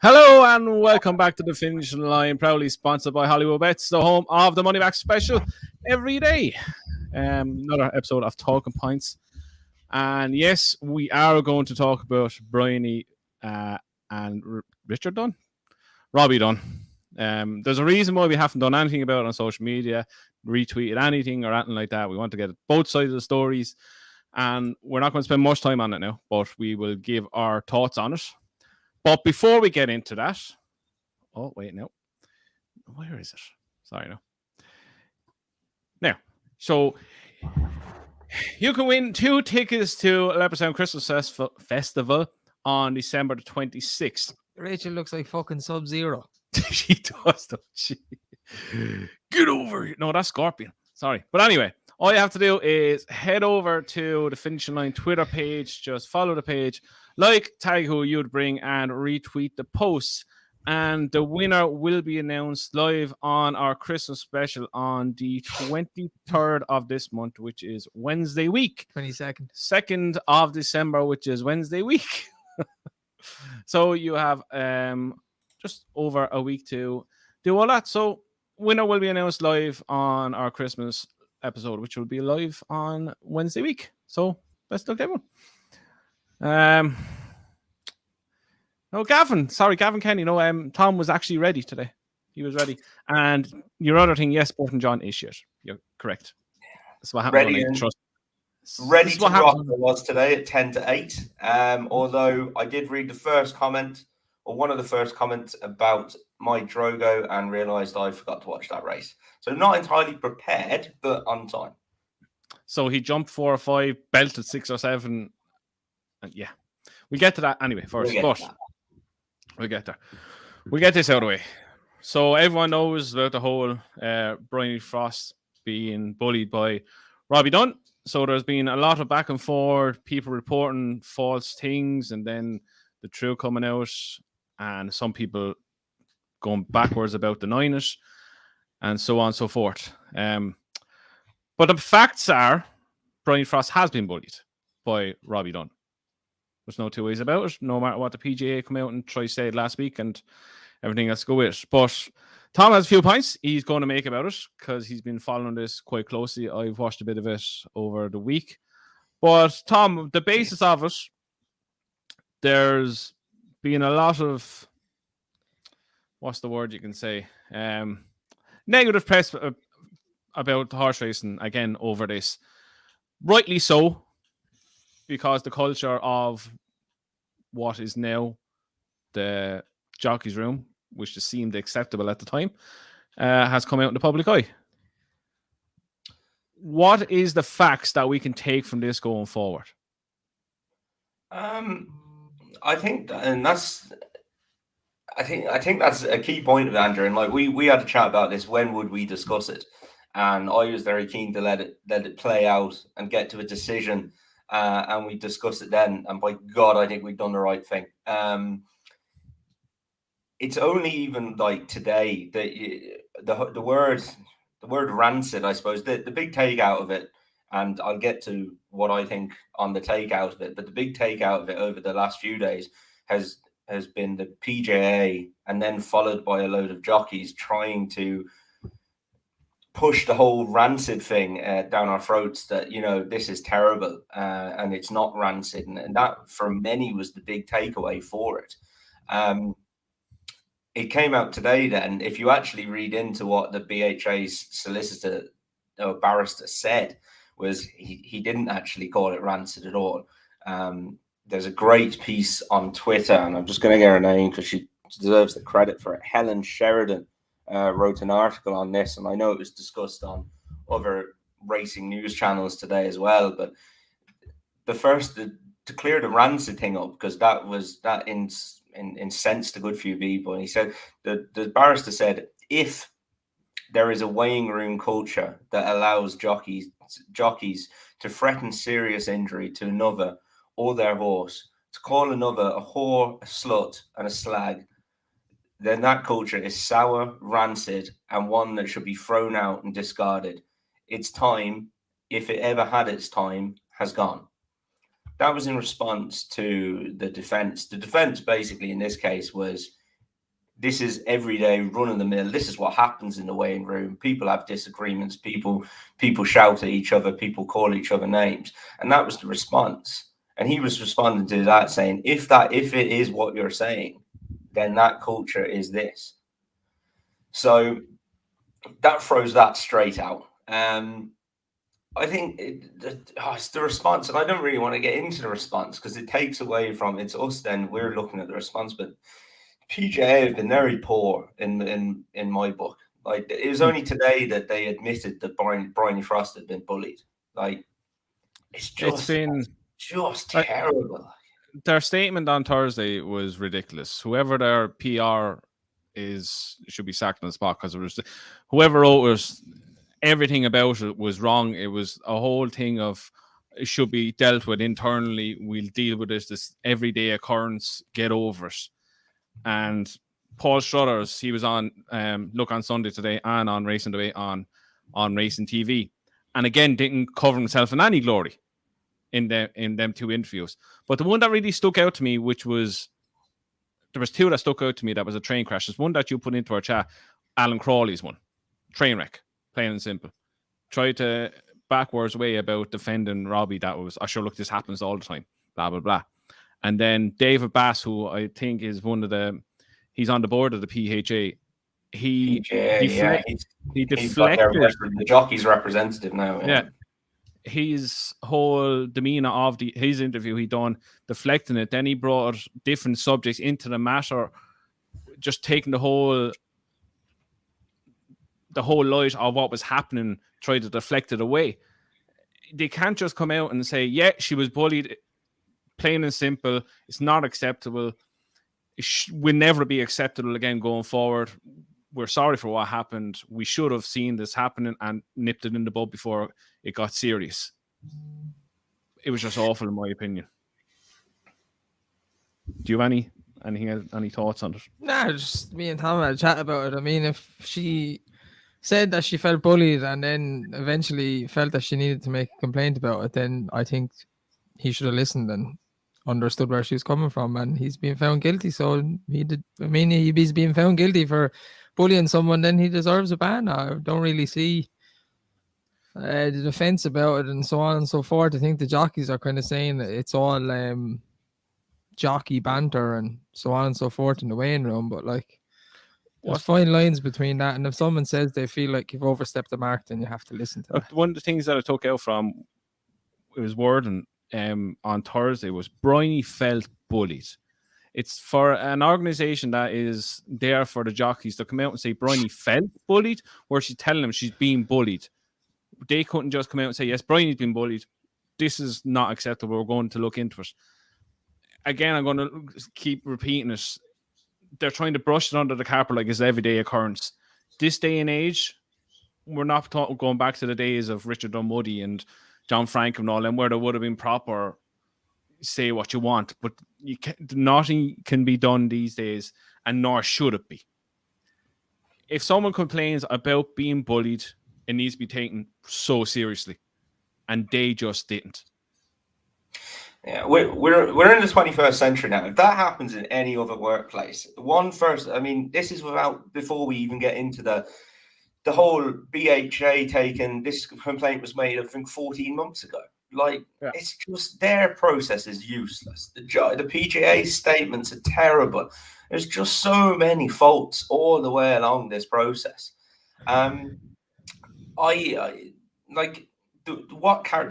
Hello and welcome back to the Finish Line, proudly sponsored by Hollywood Bets, the home of the Money Back Special every day. Another episode of Talking Points. And yes, we are going to talk about Bryony and Richard Dunn, Robbie Dunn. There's a reason why we haven't done anything about it on social media, retweeted anything or anything like that. We want to get both sides of the stories, and we're not going to spend much time on it now, but we will give our thoughts on it. But before we get into that, oh, wait, no. Where is it? Sorry, no. Now, so you can win 2 tickets to Leopardstown Christmas Festival on December the 26th. Rachel looks like fucking Sub-Zero. She does, don't she? Get over here. No, that's Scorpion. Sorry. But anyway, all you have to do is head over to the Finishing Line Twitter page. Just follow the page, like, tag who you'd bring, and retweet the posts. And the winner will be announced live on our Christmas special on the 23rd of this month, which is Wednesday week. 22nd. 2nd of December, which is Wednesday week. So you have just over a week to do all that. So winner will be announced live on our Christmas episode, which will be live on Wednesday week. So best of luck to everyone. No, Gavin Kenny. No, Tom was actually ready today. He was ready. And your other thing, yes, Burton John is shit. You're correct. That's what happened. Ready to rock I was today at 10 to 8. Although I did read the first comment, or one of the first comments about my Drogo, and realised I forgot to watch that race. So not entirely prepared, but on time. So he jumped 4 or 5, belted 6 or 7. And yeah, we'll get to that anyway first. We'll get there. We'll get this out of the way. So everyone knows about the whole Bryony Frost being bullied by Robbie Dunn. So there's been a lot of back and forth, people reporting false things, and then the truth coming out, and some people going backwards about denying it, and so on and so forth. But the facts are, Bryony Frost has been bullied by Robbie Dunn. There's no two ways about it, no matter what the PGA come out and try to say it last week and everything that's go with it. But Tom has a few points he's going to make about it because he's been following this quite closely. I've watched a bit of it over the week. But Tom, the basis of it, there's been a lot of, what's the word you can say, negative press about horse racing again over this. Rightly so, because the culture of what is now the jockey's room, which just seemed acceptable at the time, has come out in the public eye. What is the facts that we can take from this going forward? I think that's a key point of Andrew. And like we had a chat about this. When would we discuss it? And I was very keen to let it play out and get to a decision. And we discussed it then, and by God, I think we've done the right thing. It's only even like today that the word rancid, I suppose, the big take out of it, and I'll get to what I think on the take out of it. But the big take out of it over the last few days has been the PGA, and then followed by a load of jockeys trying to push the whole rancid thing down our throats, that, you know, this is terrible and it's not rancid. And that, for many, was the big takeaway for it. It came out today then, if you actually read into what the BHA's solicitor or barrister said, was he didn't actually call it rancid at all. There's a great piece on Twitter, and I'm just going to get her name because she deserves the credit for it. Helen Sheridan wrote an article on this, and I know it was discussed on other racing news channels today as well. But the first to clear the rancid thing up, because that incensed a good few people. And he said, the barrister said, if there is a weighing room culture that allows jockeys to threaten serious injury to another or their horse, to call another a whore, a slut, and a slag, then that culture is sour, rancid, and one that should be thrown out and discarded. Its time, if it ever had its time, has gone. That was in response to the defense. The defense basically in this case was, This is everyday run of the mill. This is what happens in the weighing room. People have disagreements. People shout at each other. People call each other names. And that was the response. And he was responding to that, saying, if it is what you're saying, then that culture is this. So that throws that straight out. I think it's the response, and I don't really want to get into the response because it takes away from it's us. Then we're looking at the response, but PGA have been very poor in my book. Like, it was only today that they admitted that Bryony Frost had been bullied. Like, it's been just terrible. Their statement on Thursday was ridiculous. Whoever their PR should be sacked on the spot, because it was whoever wrote it, everything about it was wrong. It was a whole thing of it should be dealt with internally. We'll deal with this everyday occurrence. Get over it. And Paul Struthers, he was on Look on Sunday today and on Racing Debate on Racing TV, and again didn't cover himself in any glory in them two interviews. But the one that really stuck out to me, there was two that stuck out to me, that was a train crash. There's one that you put into our chat, Alan Crawley's one, train wreck, plain and simple. Tried to backwards way about defending Robbie. That was, sure, look, this happens all the time, blah blah blah. And then David Bass, who I think is he's on the board of the PHA. He deflected the jockey's representative now. Yeah. His whole demeanor of his interview he done, deflecting it. Then he brought different subjects into the matter, just taking the whole light of what was happening, tried to deflect it away. They can't just come out and say, yeah, she was bullied, plain and simple. It's not acceptable. It will never be acceptable again going forward. We're sorry for what happened. We should have seen this happening and nipped it in the bud before it got serious. It was just awful, in my opinion. Do you have any thoughts on it? Nah, just me and Tom had a chat about it. I mean, if she said that she felt bullied and then eventually felt that she needed to make a complaint about it, then I think he should have listened and understood where she was coming from, and he's being found guilty. So he did. I mean, he's being found guilty for bullying someone, then he deserves a ban. I don't really see the defense about it and so on and so forth. I think the jockeys are kind of saying that it's all jockey banter and so on and so forth in the weighing room, but like, there's fine lines between that, and if someone says they feel like you've overstepped the mark, then you have to listen to it. One of the things that I took out from it was wording on Thursday was Bryony felt bullied. It's for an organization that is there for the jockeys to come out and say Bryony felt bullied, or she's telling them she's being bullied. They couldn't just come out and say, yes, Bryony's been bullied. This is not acceptable. We're going to look into it. Again, I'm going to keep repeating it. They're trying to brush it under the carpet like it's everyday occurrence. This day and age, we're not going back to the days of Richard Dunwoody and John Frank and all them, where there would have been proper say what you want, but nothing can be done these days, and nor should it be. If someone complains about being bullied, it needs to be taken so seriously, and they just didn't. Yeah, we're in the 21st century now. If that happens in any other workplace, this is before we even get into the whole BHA taken. This complaint was made, I think, 14 months ago. It's just their process is useless. The PGA statements are terrible. There's just so many faults all the way along this process. The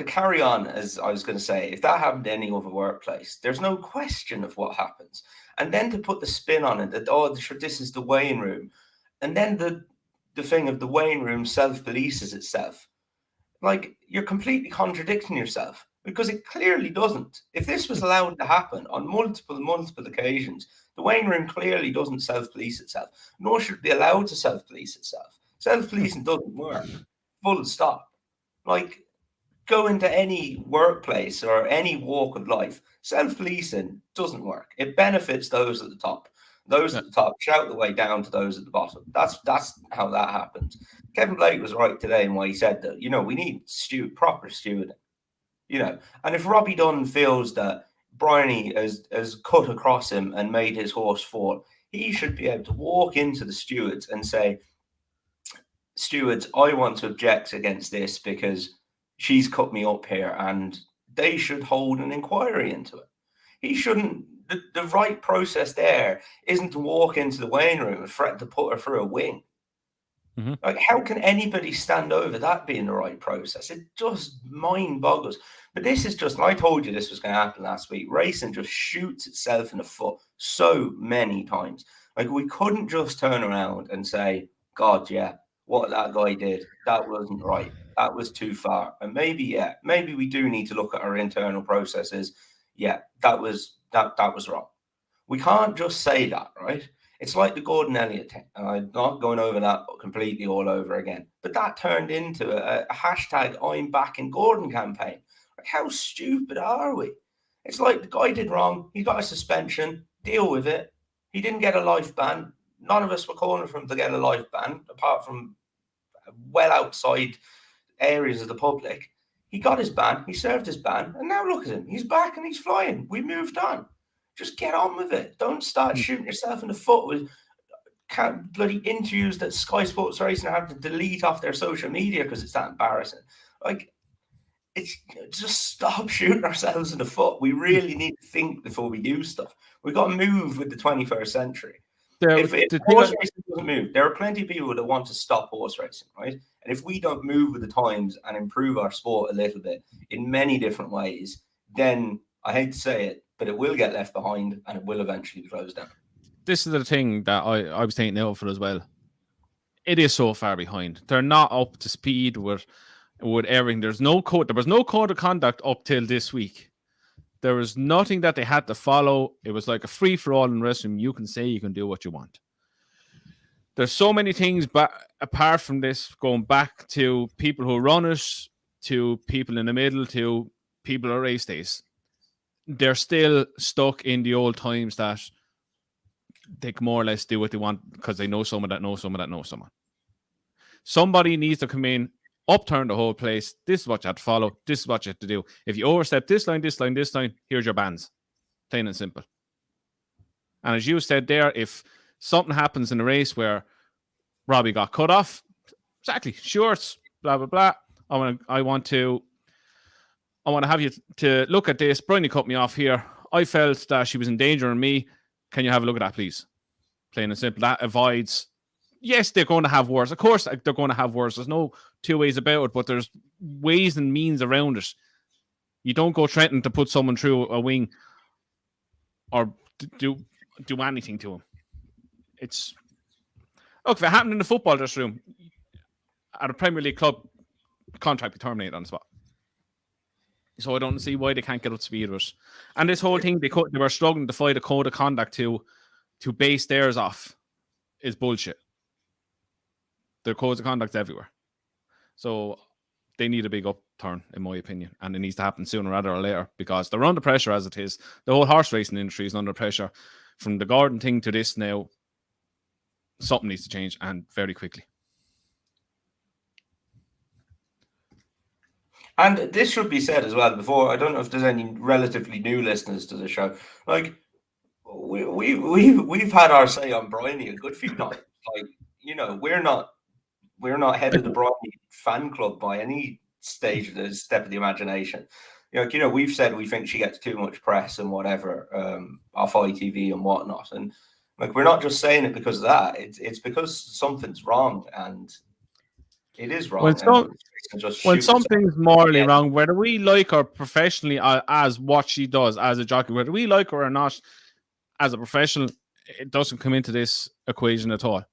carry on, as I was going to say, if that happened in any other workplace, there's no question of what happens. And then to put the spin on it that, this is the weighing room. And then the thing of the weighing room self-polices itself. Like, you're completely contradicting yourself, because it clearly doesn't. If this was allowed to happen on multiple occasions, the weighing room clearly doesn't self-police itself, nor should it be allowed to self-police itself. Self-policing doesn't work. Full stop. Like, go into any workplace or any walk of life, self-policing doesn't work. It benefits those at the top. Those at the top shout the way down to those at the bottom. That's how that happens. Kevin Blake was right today in what he said, that, we need proper stewarding. And if Robbie Dunn feels that Bryony has cut across him and made his horse fall, He should be able to walk into the stewards and say, stewards, I want to object against this because she's cut me up here, and they should hold an inquiry into it. He shouldn't. The right process there isn't to walk into the weighing room and threaten to put her through a wing. Mm-hmm. Like, how can anybody stand over that being the right process? It just mind boggles. But this is just, I told you this was going to happen last week. Racing just shoots itself in the foot so many times. Like, we couldn't just turn around and say, God, yeah, what that guy did, that wasn't right. That was too far. And maybe we do need to look at our internal processes. Yeah, that was wrong. We can't just say that, right? It's like the Gordon Elliott thing. I'm not going over that completely all over again. But that turned into a hashtag I'm backing Gordon campaign. Like, how stupid are we? It's like the guy did wrong. He got a suspension. Deal with it. He didn't get a life ban. None of us were calling for him to get a life ban, apart from well outside areas of the public. He got his ban. He served his ban. And now look at him. He's back and he's flying. We moved on. Just get on with it. Don't start shooting yourself in the foot with bloody interviews that Sky Sports Racing have to delete off their social media because it's that embarrassing. Like, it's just stop shooting ourselves in the foot. We really need to think before we do stuff. We've got to move with the 21st century. If horse racing doesn't move, there are plenty of people that want to stop horse racing, right? And if we don't move with the times and improve our sport a little bit in many different ways, then I hate to say it, but it will get left behind and it will eventually be closed down. This is the thing that I was taking out for as well. It is so far behind. They're not up to speed with everything. There was no code of conduct up till this week. There was nothing that they had to follow. It was like a free for all in wrestling. You can say you can do what you want. There's so many things, but apart from this, going back to people who run it, to people in the middle, to people at race days. They're still stuck in the old times that they can more or less do what they want because they know someone that knows someone that knows someone. Somebody needs to come in, upturn the whole place. This is what you have to follow. This is what you have to do. If you overstep this line, here's your bans. Plain and simple. And as you said there, if something happens in the race where Robbie got cut off, exactly, shorts, blah, blah, blah. I want to have you to look at this. Bryony cut me off here. I felt that she was endangering me. Can you have a look at that, please? Plain and simple. That avoids. Yes, they're going to have words. Of course, they're going to have words. There's no two ways about it, but there's ways and means around it. You don't go threatening to put someone through a wing or do anything to him. It's look, if it happened in the football dressing room at a Premier League club, contract be terminated on the spot. So I don't see why they can't get up to speed with it. And this whole thing, they were struggling to find a code of conduct to base theirs off is bullshit. There are codes of conduct everywhere. So they need a big upturn, in my opinion. And it needs to happen sooner rather or later because they're under pressure as it is. The whole horse racing industry is under pressure. From the Gordon thing to this now, something needs to change and very quickly. And this should be said as well before. I don't know if there's any relatively new listeners to the show. Like, we've had our say on Bryony a good few nights. Like, you know, we're not head of the Bryony fan club by any stage of the step of the imagination. You know, we've said we think she gets too much press and whatever off ITV and whatnot. And like, we're not just saying it because of that. It's because something's wrong, and it is wrong. When something's morally wrong, whether we like her professionally as what she does as a jockey, whether we like her or not as a professional, it doesn't come into this equation at all.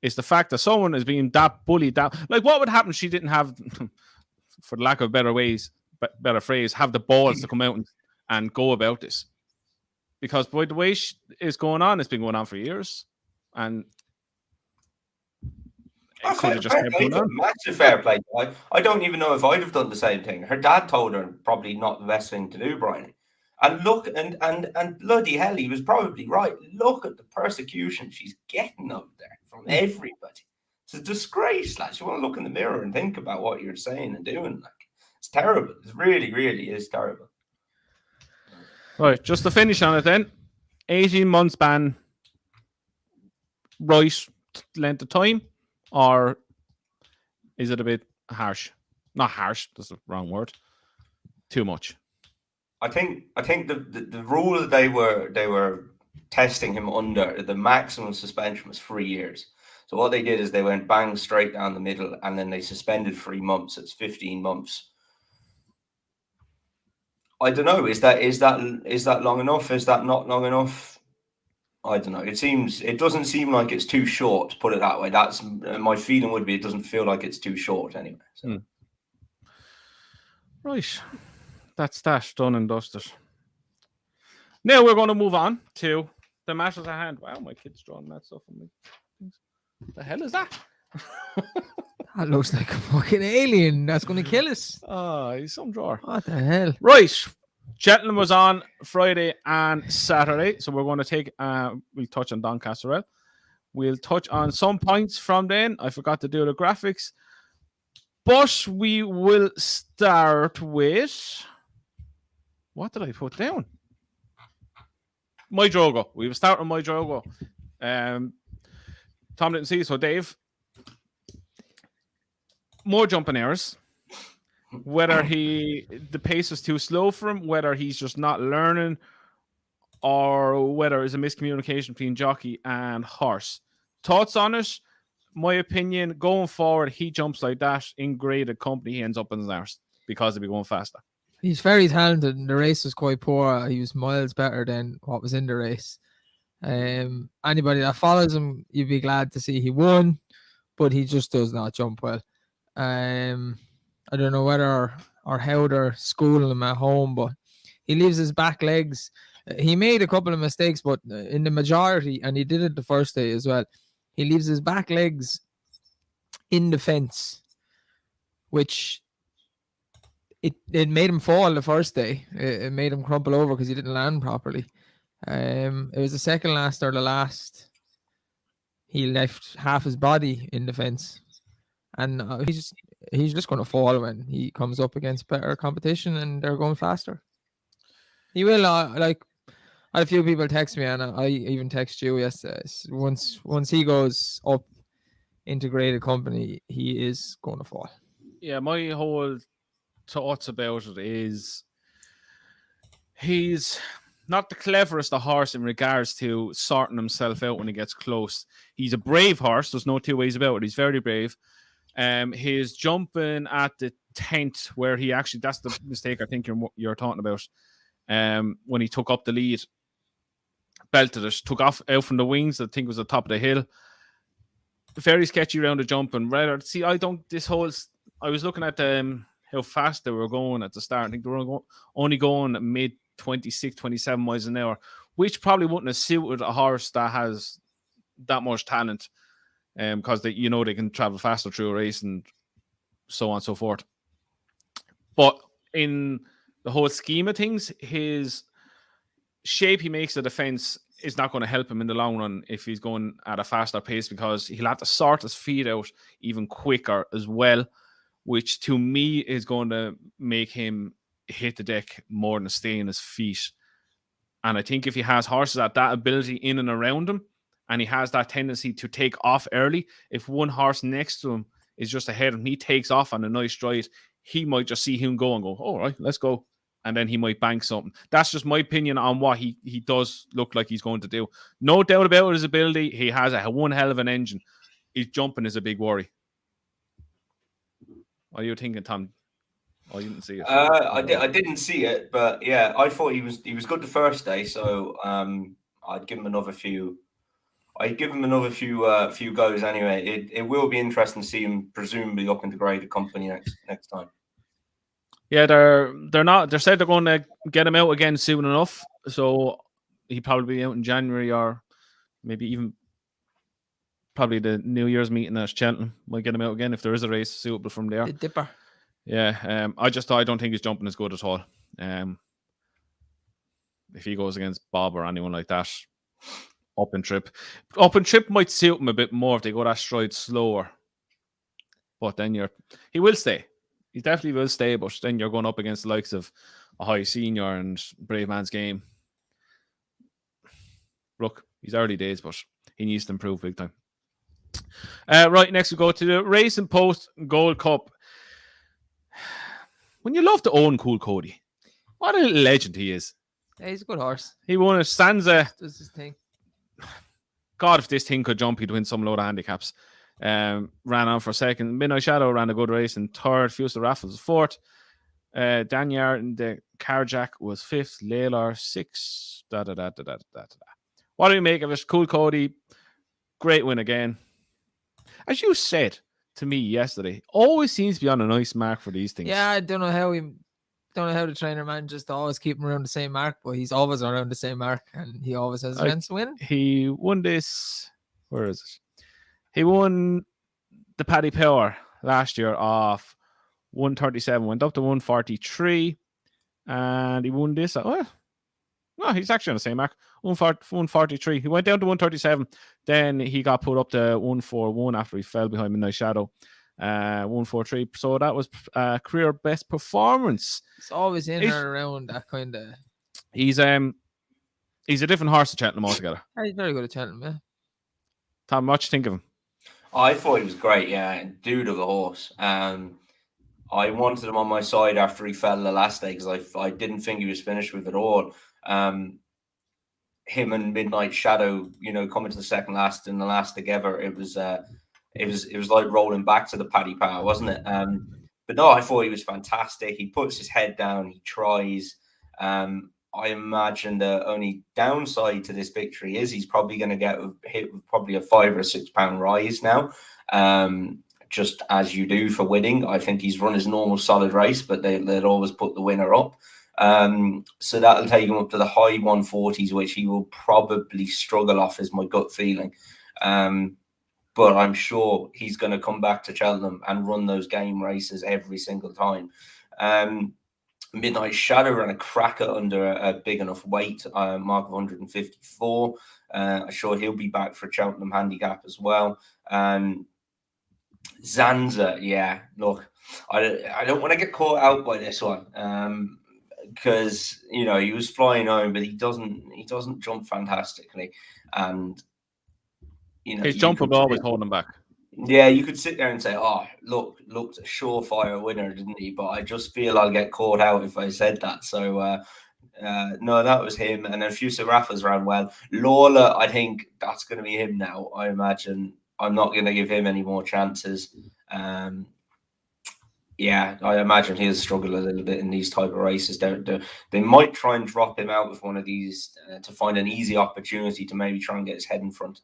It's the fact that someone is being that bullied down. Like, what would happen if she didn't have, for the lack of better phrase, have the balls to come out and go about this? Because boy, the way it's going on, it's been going on for years, and it could have just kept going on. Massive fair play. I don't even know if I'd have done the same thing. Her dad told her probably not the best thing to do, Bryony. And look, and bloody hell, he was probably right. Look at the persecution she's getting out there from everybody. It's a disgrace, lads. You want to look in the mirror and think about what you're saying and doing. Like, it's terrible. It really, really is terrible. Right, just to finish on it then. 18 months ban right length of time, or is it a bit harsh? Not harsh, that's the wrong word. Too much. I think the rule that they were testing him under, the maximum suspension was 3 years. So what they did is they went bang straight down the middle, and then they suspended 3 months. It's 15 months. I don't know. Is that long enough? Is that not long enough? I don't know. It doesn't seem like it's too short. Put it that way. That's my feeling would be. It doesn't feel like it's too short anyway. So. Right. That's that done and dusted. Now we're going to move on to the matters at hand. Wow, my kid's drawing that stuff on me. The hell is that? That looks like a fucking alien that's going to kill us. Oh, he's some drawer. What the hell? Right. Cheltenham was on Friday and Saturday, so we're going to take, we'll touch on Doncaster. We'll touch on some points from then. I forgot to do the graphics. But we will start with... What did I put down? My Drogo. We will start with my Drogo. Tom didn't see, so Dave. More jumping errors. Whether the pace is too slow for him, whether he's just not learning, or whether it's a miscommunication between jockey and horse. Thoughts on it? My opinion, going forward, he jumps like that in graded company, he ends up in his arse because he'll be going faster. He's very talented, and the race was quite poor. He was miles better than what was in the race. Anybody that follows him, you'd be glad to see he won, but he just does not jump well. I don't know whether or how they're schooling him at home, but he leaves his back legs. He made a couple of mistakes, but in the majority, and he did it the first day as well, he leaves his back legs in the fence, which it made him fall the first day. It made him crumple over because he didn't land properly. It was the second last or the last. He left half his body in the fence, and he's just going to fall when he comes up against better competition and they're going faster. He will. I had a few people text me, and I even text you yesterday. Once he goes up into graded company, he is going to fall. Yeah, my whole thoughts about it is he's not the cleverest of horse in regards to sorting himself out when he gets close. He's a brave horse. There's no two ways about it. He's very brave. His jumping at the 10th, where he actually, that's the mistake I think you're talking about. When he took up the lead, belted it, took off out from the wings, I think it was the top of the hill. Very sketchy round the jumping. I was looking at how fast they were going at the start. I think they were only going mid 26, 27 miles an hour, which probably wouldn't have suited a horse that has that much talent, because they can travel faster through a race and so on and so forth. But in the whole scheme of things, his shape he makes of the fence is not going to help him in the long run if he's going at a faster pace, because he'll have to sort his feet out even quicker as well, which to me is going to make him hit the deck more than stay in his feet. And I think if he has horses at that ability in and around him, and he has that tendency to take off early, if one horse next to him is just ahead of him, he takes off on a nice stride, he might just see him go and go, all right, let's go. And then he might bank something. That's just my opinion on what he does look like he's going to do. No doubt about his ability. He has one hell of an engine. His jumping is a big worry. What are you thinking, Tom? Oh, you didn't see it. I didn't see it, but yeah, I thought he was good the first day, so I'd give him another few. I'd give him another few goes anyway. It will be interesting to see him presumably up into graded company next time. Yeah, they said they're going to get him out again soon enough, so he'll probably be out in January, or maybe even probably the New Year's meeting at Cheltenham might get him out again if there is a race suitable from there. The Dipper. Yeah, I don't think his jumping is good at all. If he goes against Bob or anyone like that, up and trip might suit him a bit more if they go that stride slower. But then he will stay. He definitely will stay, but then you're going up against the likes of a High Senior and Brave Man's Game. Look, he's early days, but he needs to improve big time. Right, next we go to the Racing Post Gold Cup. When you love to own Cool Cody, what a little legend he is. Yeah, he's a good horse. He won a Stanza. Does his thing. God, if this thing could jump, he'd win some load of handicaps. Ran on for second. Midnight Shadow ran a good race in third. Fusel Raffles fourth. Danyar in the Carjack was fifth. Laylar sixth. What do you make of it? Cool Cody, great win again. As you said to me yesterday, always seems to be on a nice mark for these things. Yeah, I don't know how the trainer manages to always keep him around the same mark, but he's always around the same mark, and he always has a chance to win. He won this. Where is it? He won the Paddy Power last year off 137, went up to 143, and he won this. No, he's actually on the same mark. 143. He went down to 137. Then he got put up to 141 after he fell behind Midnight Shadow. 143. So that was career best performance. It's always in or around that kind of. He's a different horse to Cheltenham altogether. He's very good at Cheltenham, yeah. Tom, what you think of him? I thought he was great, yeah. Dude of a horse. I wanted him on my side after he fell the last day because I didn't think he was finished with it all. Him and Midnight Shadow, coming to the second last and the last together, it was like rolling back to the Paddy Power, wasn't it? But no, I thought he was fantastic. He puts his head down, he tries. I imagine the only downside to this victory is he's probably going to get hit with probably a £5 or £6 rise now. Just as you do for winning. I think he's run his normal solid race, but they'll always put the winner up. So that'll take him up to the high 140s, which he will probably struggle off, is my gut feeling. But I'm sure he's going to come back to Cheltenham and run those game races every single time. Midnight Shadow ran a cracker under a big enough weight, mark of 154. I'm sure he'll be back for Cheltenham handicap as well. Zanza, yeah. Look, I don't want to get caught out by this one because he was flying home, but he doesn't jump fantastically, and his jump will always hold him back. Yeah, you could sit there and say, "Oh, looked a surefire winner, didn't he?" But I just feel I'll get caught out if I said that. So no, that was him, and then Fusel Raffles ran well. Lawler, I think that's going to be him now. I imagine. I'm not going to give him any more chances. Yeah, I imagine he'll struggle a little bit in these type of races. They might try and drop him out with one of these to find an easy opportunity to maybe try and get his head in front.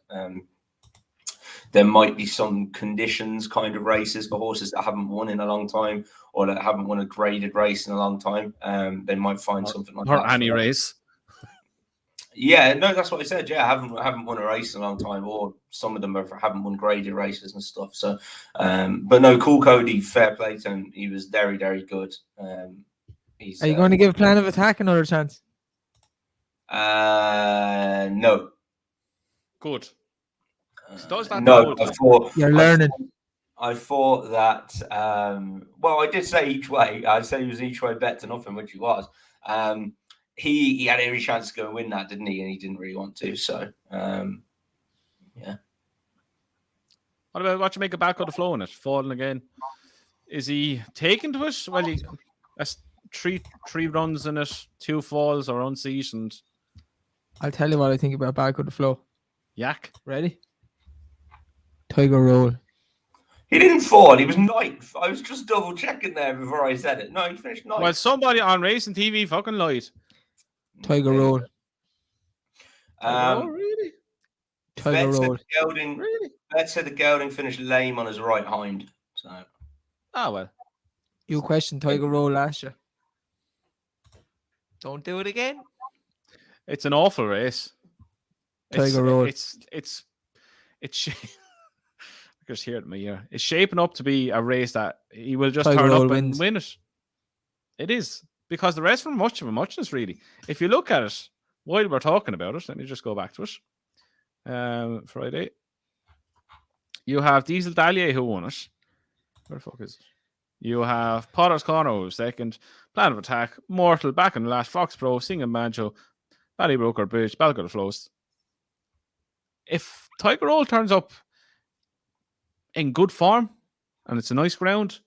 There might be some conditions kind of races for horses that haven't won in a long time or that haven't won a graded race in a long time. They might find something like that. Or any race. Yeah, no, that's what I said. Yeah, I haven't won a race in a long time, or some of them haven't won graded races and stuff. So, but no, Cool Cody, fair play to him. He was very, very good. Are you going to give Plan of Attack another chance? No. Good. No, you're learning. I thought that. Well, I did say each way. I said he was each way bet to nothing, which he was. He had every chance to go and win that, didn't he? And he didn't really want to. So, yeah. What you make a back of the flow in it? Falling again. Is he taken to it? Well, that's three runs in it, 2 falls or unseasoned. I'll tell you what I think about back of the flow. Yak. Ready? Tiger Roll. He didn't fall. He was ninth. I was just double checking there before I said it. No, he finished ninth. Well, somebody on Racing TV fucking lied. Tiger Roll. Really? Tiger Roll. Really? Bet said the gelding finished lame on his right hind. So. Ah, well. You questioned Tiger Roll last year. Don't do it again. It's an awful race. Tiger Roll. It's just hear it in my ear. It's shaping up to be a race that he will just Tiger turn Roll up wins. and win it. It is. Because the rest from much of a muchness, really. If you look at it, while we're talking about it, let me just go back to it. Friday. You have Diesel Dahlia who won it. Where the fuck is it? You have Potter's Corner who was second. Plan of Attack. Mortal back in the last. Fox Pro. Singing Banjo. Ballybroker Bridge. Balgo the Flows. If Tiger Roll turns up in good form, and it's a nice ground.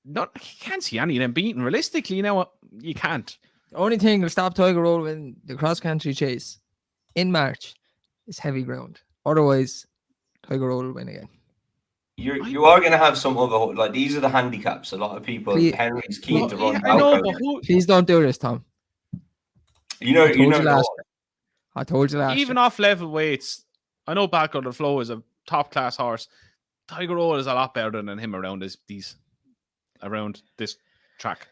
You can't see any of them beating. Realistically, you know what? You can't. The only thing will stop Tiger Roll in the cross-country chase in March is heavy ground. Otherwise, Tiger Roll will win again. You are going to have some other, like, these are the handicaps. A lot of people, Henry's keen to run. I know, but please don't do this, Tom. I told you last year. Even off level weights, I know Back on the Flow is a top class horse. Tiger Roll is a lot better than him around this track.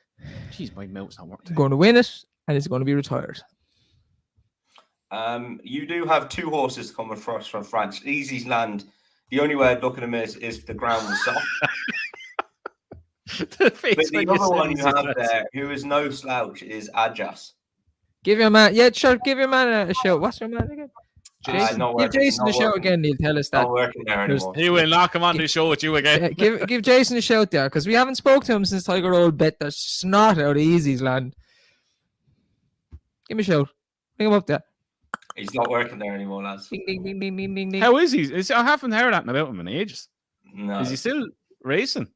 Jeez, my mouth's not working. He's going to win it, and he's going to be retired. You do have 2 horses coming for us from France. Easy's Land. The only way I'd look at him is if the ground was soft. the other one you have there, who is no slouch, is Adjas. Give your man, give your man a shout. What's your man again? Jason. Give Jason a shout again. He'll tell us that. Not working there anymore. He will not come on the show with you again. Give Jason a shout there, because we haven't spoke to him since Tiger Roll bet the snot out of Easy's Land. Give me a shout. Bring him up there. He's not working there anymore, lads. Ding, ding, ding, ding, ding, ding, ding. How is he? I haven't heard that about him in ages. No. Is he still racing?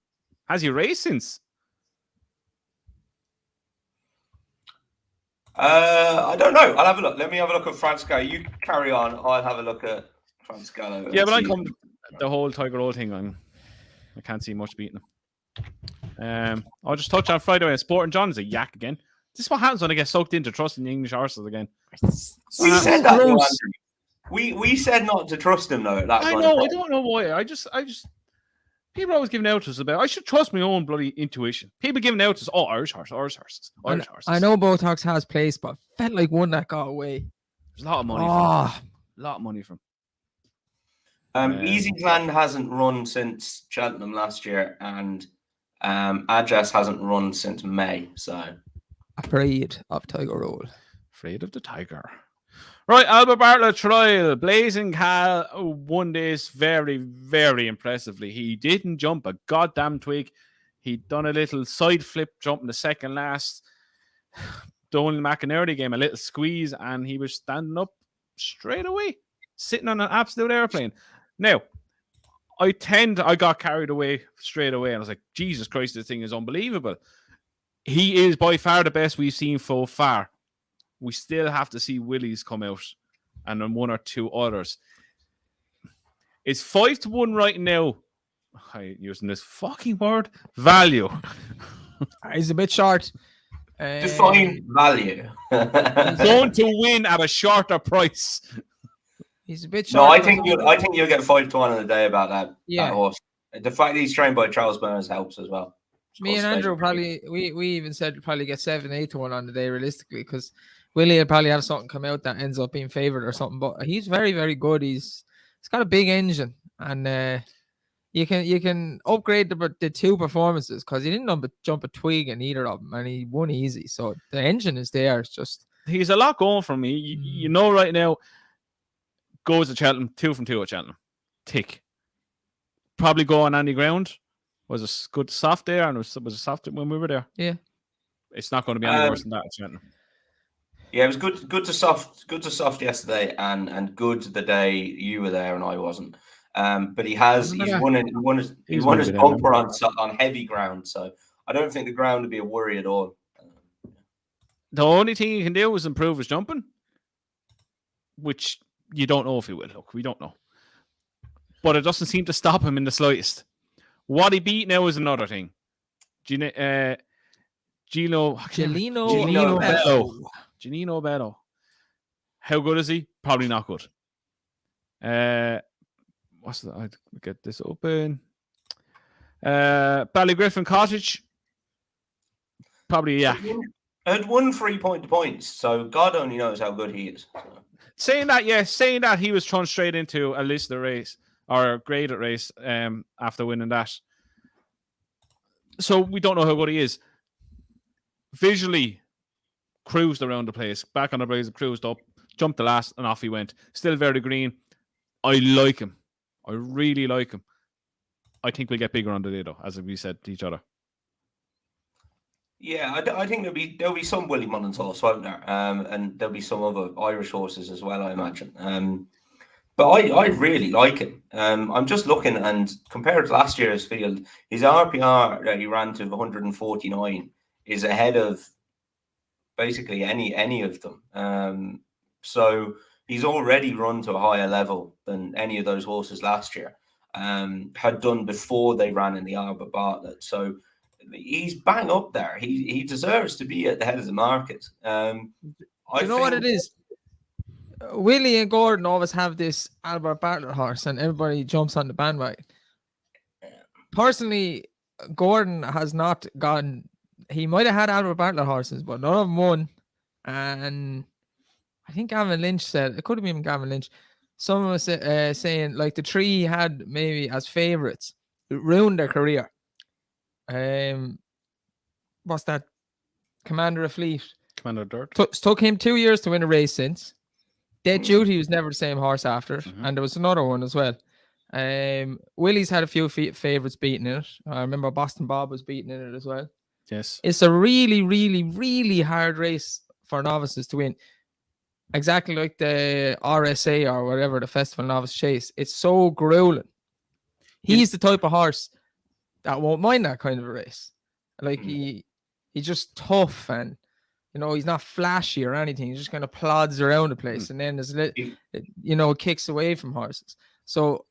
Has he raced since? I don't know. I'll have a look. Let me have a look at France Gallo. You carry on. I'll have a look at France Gallo. Yeah, but I come the whole Tiger Roll thing on. I can't see much beating him. I'll just touch on Friday night. Sporting John is a yak again. This is what happens when I get sucked into trusting the English horses again. We said that. We said not to trust him though. I know. I don't know why. I just. People are always giving out to us about. I should trust my own bloody intuition. People giving out to us. Oh, Irish horses. I know Botox has place, but I felt like one that got away. There's a lot of money. A lot of money from. Easy's Land hasn't run since Cheltenham last year, and Adjas hasn't run since May. So afraid of Tiger Roll. Afraid of the tiger. Right, Albert Bartlett trial. Blazing Cal won this very, very impressively. He didn't jump a goddamn twig. He'd done a little side flip jump in the second last. Donald McInerney gave him a little squeeze, and he was standing up straight away, sitting on an absolute airplane. Now, I got carried away straight away, and I was like, Jesus Christ, this thing is unbelievable. He is by far the best we've seen so far. We still have to see Willie's come out and then 1 or 2 others. It's 5-1 right now. I'm using this fucking word. Value. He's a bit short. Define value. Going to win at a shorter price. He's a bit short. No, I think you'll get 5-1 in the day about that. Yeah. That horse. The fact that he's trained by Charles Burners helps as well. Me and Andrew we even said probably get 7-8-1 on the day realistically, because Willie will probably have something come out that ends up being favoured or something. But he's very, very good. He's got a big engine, and you can upgrade the 2 performances, because he didn't jump a twig in either of them, and he won easy. So the engine is there. It's just he's a lot going for me. You know, right now goes to Cheltenham, 2 from 2 at Cheltenham. Tick. Probably go on any ground. Was a good soft there, and was a soft when we were there. Yeah, it's not going to be any worse than that at Cheltenham. Yeah, it was good to soft yesterday, and good the day you were there and I wasn't. But he's won his bumper on heavy ground, so I don't think the ground would be a worry at all. The only thing he can do is improve his jumping, which you don't know if he will. Look, we don't know, but it doesn't seem to stop him in the slightest. What he beat now is another thing. Gino Bello. How good is he? Probably not good. What's that? I'll get this open. Ballygriffin Cottage. Probably, yeah. Had won 3 points, so God only knows how good he is. Saying that he was thrown straight into a Lister race or a graded race after winning that. So we don't know how good he is. Visually, cruised around the place, back on the blaze, cruised up, jumped the last, and off he went. Still very green. I like him. I really like him. I think we'll get bigger on the day, though, as we said to each other. Yeah, I think there'll be some Willie Mullins horse, won't there? And there'll be some other Irish horses as well, I imagine. But I really like him. I'm just looking, and compared to last year's field, his RPR that he ran to 149 is ahead of basically any of them. So he's already run to a higher level than any of those horses last year had done before they ran in the Albert Bartlett. So he's bang up there. He deserves to be at the head of the market. You know what it is? Willie and Gordon always have this Albert Bartlett horse, and everybody jumps on the bandwagon. Personally, Gordon has not gone. He might have had Albert Bartlett horses, but none of them won. And I think Gavin Lynch said, it could have been Gavin Lynch. Someone was saying like the three he had maybe as favourites ruined their career. What's that? Commander of Fleet. Commander Dirt. Took him 2 years to win a race since. Dead Duty was never the same horse after it. And there was another one as well. Willie's had a few favourites beating in it. I remember Boston Bob was beating in it as well. Yes. It's a really, really, really hard race for novices to win. Exactly like the RSA or whatever, the Festival Novice Chase. It's so grueling. He's the type of horse that won't mind that kind of a race. Like he's just tough, and he's not flashy or anything. He just kind of plods around the place, and then there's kicks away from horses. So,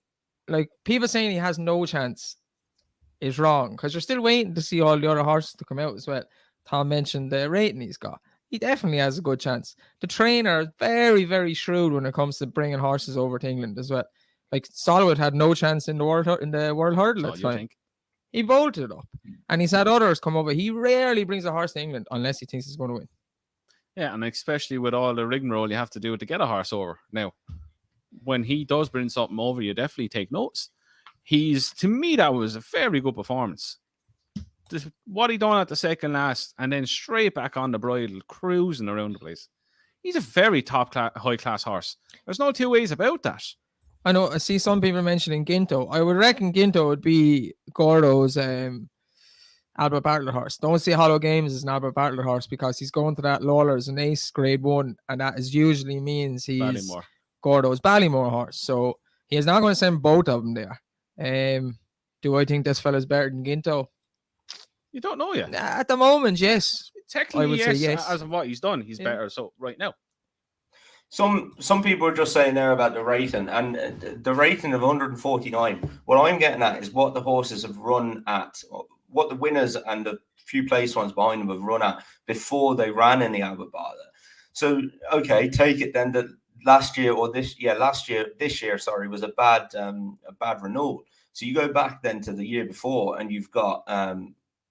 like, people saying he has no chance is wrong, because you're still waiting to see all the other horses to come out as well. Tom mentioned the rating he's got. He definitely has a good chance. The trainer is very, very shrewd when it comes to bringing horses over to England as well. Like, Solwood had no chance in the world hurdle at the time. He bolted it up, and he's had others come over. He rarely brings a horse to England unless he thinks he's going to win. Yeah, and especially with all the rigmarole you have to do to get a horse over. Now, when he does bring something over, you definitely take notice. To me, that was a very good performance. What he done at the second last, and then straight back on the bridle, cruising around the place. He's a very high class horse. There's no two ways about that. I know. I see some people mentioning Ginto. I would reckon Ginto would be Gordo's Albert Bartlett horse. Don't see Hollow Games as an Albert Bartlett horse, because he's going to that Lawler as an ace grade 1, and that usually means he's Ballymore. Gordo's Ballymore horse. So he is not going to send both of them there. Do I think this fella's better than Ginto? You don't know yet. At the moment, yes. Technically, I would say yes. As of what he's done, he's better. So right now. Some people are just saying there about the rating, and the rating of 149. What I'm getting at is what the horses have run at, what the winners and the few place ones behind them have run at before they ran in the Albert Bartlett. So, okay, take it then that this year was a bad renewal. So you go back then to the year before, and you've got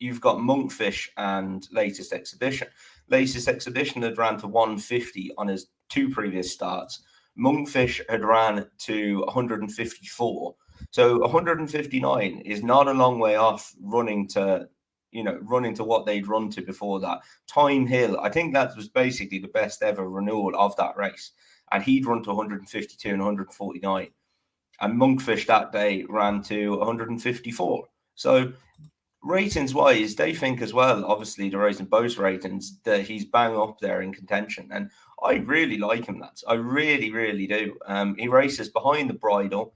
Monkfish and Latest Exhibition. Latest Exhibition had ran to 150 on his 2 previous starts. Monkfish had ran to 154. So 159 is not a long way off running to what they'd run to before that. Time Hill, I think that was basically the best ever renewal of that race. And he'd run to 152 and 149. And Monkfish that day ran to 154. So ratings wise, they think as well, obviously, the Racing Boats ratings, that he's bang up there in contention. And I really like him, lads. I really, really do. He races behind the bridle,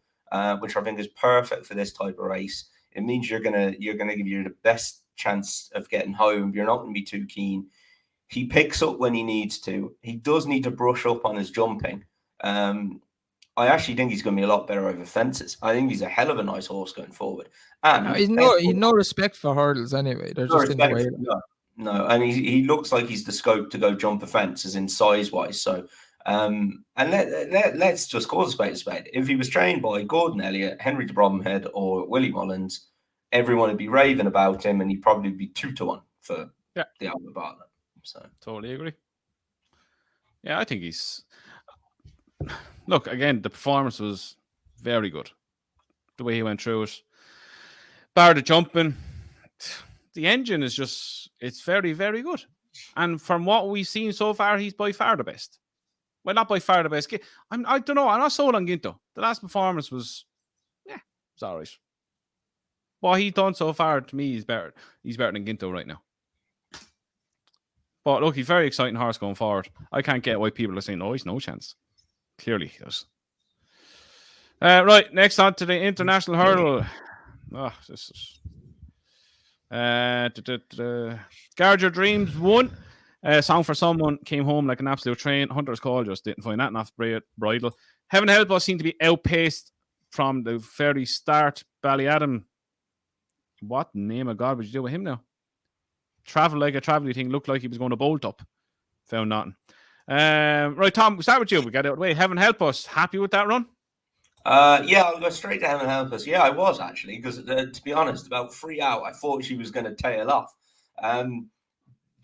which I think is perfect for this type of race. It means you're gonna give you the best chance of getting home. You're not going to be too keen. He picks up when he needs to. He does need to brush up on his jumping. I actually think he's going to be a lot better over fences. I think he's a hell of a nice horse going forward. And he's no respect for hurdles anyway. They're just in the way. No, and he looks like he's the scope to go jump a fence, as in size wise. So, and let's just call a spade a spade. If he was trained by Gordon Elliott, Henry de Bromhead, or Willie Mullins, everyone would be raving about him, and he'd probably be 2-1 for the Albert Bartlett. So totally agree. Yeah, I think he's. Look, again, the performance was very good. The way he went through it. Bar the jumping, the engine is it's very, very good. And from what we've seen so far, he's by far the best. Well, not by far the best. I don't know. I'm not sold on Ginto. The last performance was, it's all right. What he's done so far, to me, is better. He's better than Ginto right now. But look, he's a very exciting horse going forward. I can't get why people are saying, oh, he's no chance. Clearly he does. Right, next on to the international hurdle. Oh, this is. Guard Your Dreams won. Song for Someone came home like an absolute train. Hunter's Call just didn't find that enough bridle. Heaven Help Us seemed to be outpaced from the very start. Ballyadam. What name of God would you do with him now? Travel like a travelly thing. Looked like he was going to bolt up. Found nothing. Right, Tom, we'll start with you. We got it out of the way. Heaven Help Us. Happy with that run? Yeah, I'll go straight to Heaven Help Us. Yeah, I was actually, because to be honest, about 3 out, I thought she was going to tail off.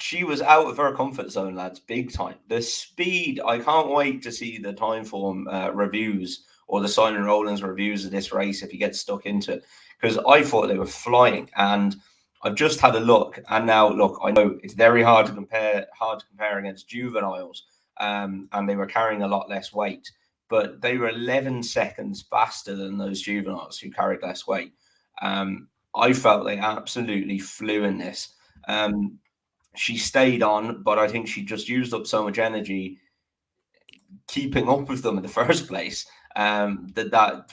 She was out of her comfort zone, lads, big time. The speed, I can't wait to see the Timeform reviews or the Simon Rowlands reviews of this race if you get stuck into it, because I thought they were flying. And I've just had a look, and now look, I know it's very hard to compare against juveniles, and they were carrying a lot less weight, but they were 11 seconds faster than those juveniles who carried less weight. I felt they absolutely flew in this. She stayed on, but I think she just used up so much energy keeping up with them in the first place that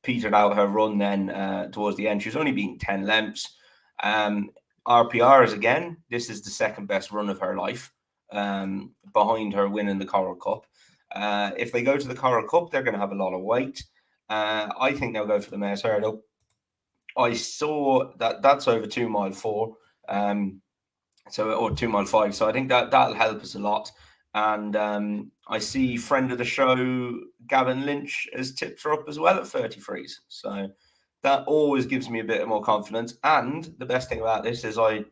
petered out her run then towards the end. She was only beating 10 lengths. RPRs again, this is the second best run of her life, behind her winning the Coral Cup. If they go to the Coral Cup, they're going to have a lot of weight. I think they'll go for the Mares Hurdle. I saw that's over 2 mile 4. Or 2 mile 5. So I think that'll help us a lot. And I see friend of the show, Gavin Lynch, has tipped her up as well at 33s. So that always gives me a bit more confidence. And the best thing about this is I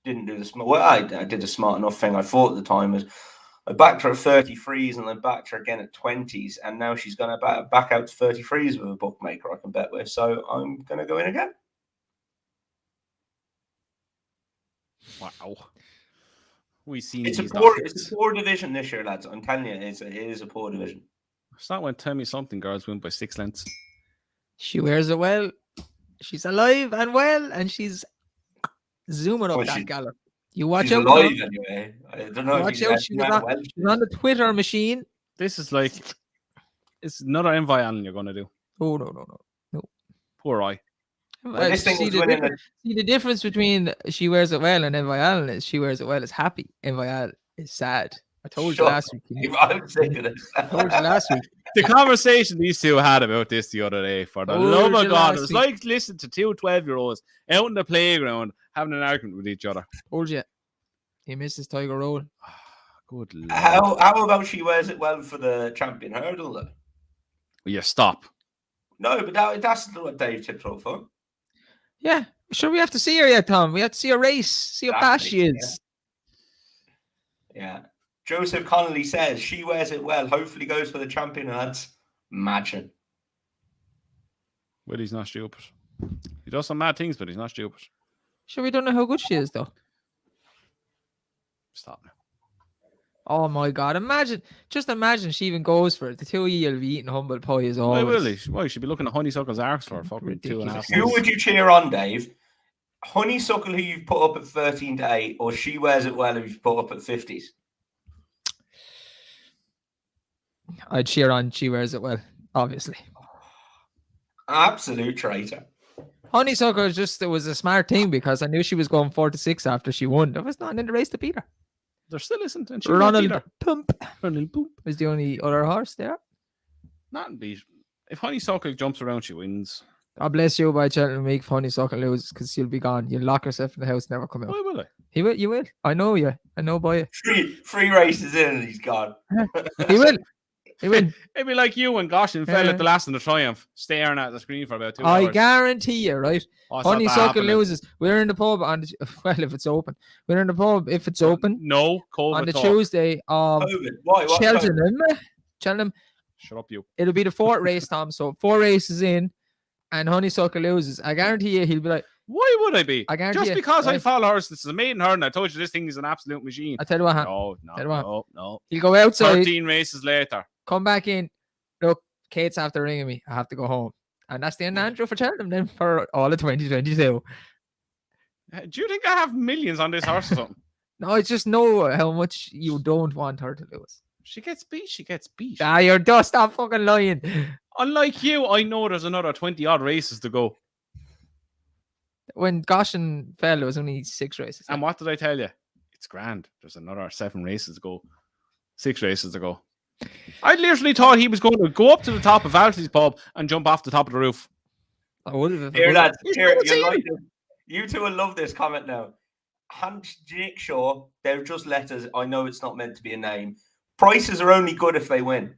didn't do the smart. Well, I did a smart enough thing. I thought at the time was I backed her at 33s and then backed her again at 20s. And now she's going to back out to 33s with a bookmaker I can bet with. So I'm going to go in again. Wow. We've seen it's these a poor division this year, lads. I'm telling you, it is a poor division. It's not when Tell Me Something girls win by 6 lengths. She wears it well. She's alive and well, and she's zooming up that gallop. You watch out. Alive anyway. I don't know. Watch out. She's on the Twitter machine. This is like, it's another Envy Allen you're going to do. Oh, no. Poor eye. Well, see the difference between She Wears It Well and Envy Allen is She Wears It Well is happy. Envy Allen is sad. I told you last week. I'm sick of this. I told you last week. The conversation these two had about this the other day, for the love of God, it was like listening to 2 12-year-olds out in the playground having an argument with each other. Told you. He missed his Tiger roll. Good Lord. How about She Wears It Well for the champion hurdle, though? Will you stop? No, but that's what Dave tipped up for. Yeah, sure. We have to see her yet, Tom. We have to see her race, see how fast she is. Yeah. Joseph Connolly says She Wears It Well. Hopefully goes for the champion, lads. Imagine. Well, he's not stupid. He does some mad things, but he's not stupid. Sure, we don't know how good she is, though. Stop now. Oh my God! Just imagine she even goes for it. The two of you will be eating humble pie as always. Why will he? Why should be looking at Honeysuckle's arse for fucking 2.5 months? Who would you cheer on, Dave? Honeysuckle, who you've put up at 13 to 8, or She Wears It Well, who you've put up at 50s? I'd cheer on She Wears It Well, obviously. Absolute traitor. Honeysuckle it was a smart thing because I knew she was going 4 to 6 after she won. There was nothing in the race to beat her. There still isn't. And Ronald Pump is the only other horse there. Not beat. If Honeysuckle jumps around, she wins. God bless you by Cheltenham make Honeysuckle lose because you'll be gone. You'll lock yourself in the house, never come out. Why will I? He will. You will. I know you. I know by you. Three races in and he's gone. He will. He will. It'd be like you when Goshen fell at the last in the Triumph, staring at the screen for about 2 hours. I guarantee you, right? Honeysuckle loses. We're in the pub on if it's open. We're in the pub if it's open. No, COVID on the talk. Tuesday of Cheltenham. Shut up, you. It'll be the 4th race, Tom. So 4 races in, and Honeysuckle loses. I guarantee you, he'll be like, "Why would I be? I guarantee just because I follow horse. This is a maiden herd, and I told you this thing is an absolute machine." I tell you what. No. He'll go outside. 13 races later. Come back in. Look, Kate's after ringing me. I have to go home. And that's the end of Andrew for Cheltenham then for all of 2022. Do you think I have millions on this horse or something? No, I just know how much you don't want her to lose. She gets beat. Ah, you're just stop fucking lying. Unlike you, I know there's another 20 odd races to go. When Goshen fell, there was only 6 races. And what did I tell you? It's grand. There's another 7 races to go. 6 races to go. I literally thought he was going to go up to the top of Valsey's pub and jump off the top of the roof. I would have. Here, lads. Here, you two will love this comment now. Jake Shaw, they're just letters. I know it's not meant to be a name. Prices are only good if they win.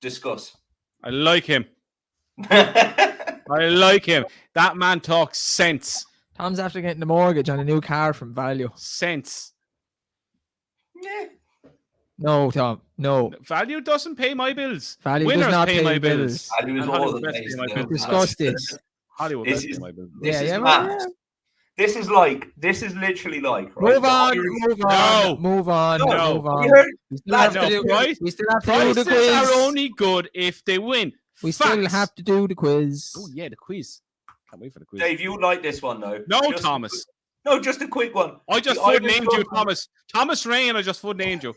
Discuss. I like him. I like him. That man talks sense. Tom's after getting the mortgage on a new car from Value. Sense. Yeah. No, Tom. No. Value doesn't pay my bills. Value Winners does not pay my bills. Value is And all Hollywood the Best pays pay my the bills. bills. Discuss this. Hollywood This Best is- pay my bills. This is Yeah, maths. This is literally like. Right? Move on, The move No. on, move on, No. move on. You heard- We still Lads, have to no, do- price- we still have to do the Prices quiz. are only good if they win. We still Facts. have to do the quiz. Oh yeah, the quiz. Can't wait for the quiz. Dave, you like this one though? No, Just- Thomas. No, just a quick one. I just The foot Irish named you, government- Thomas. Thomas Rain, I just foot named you.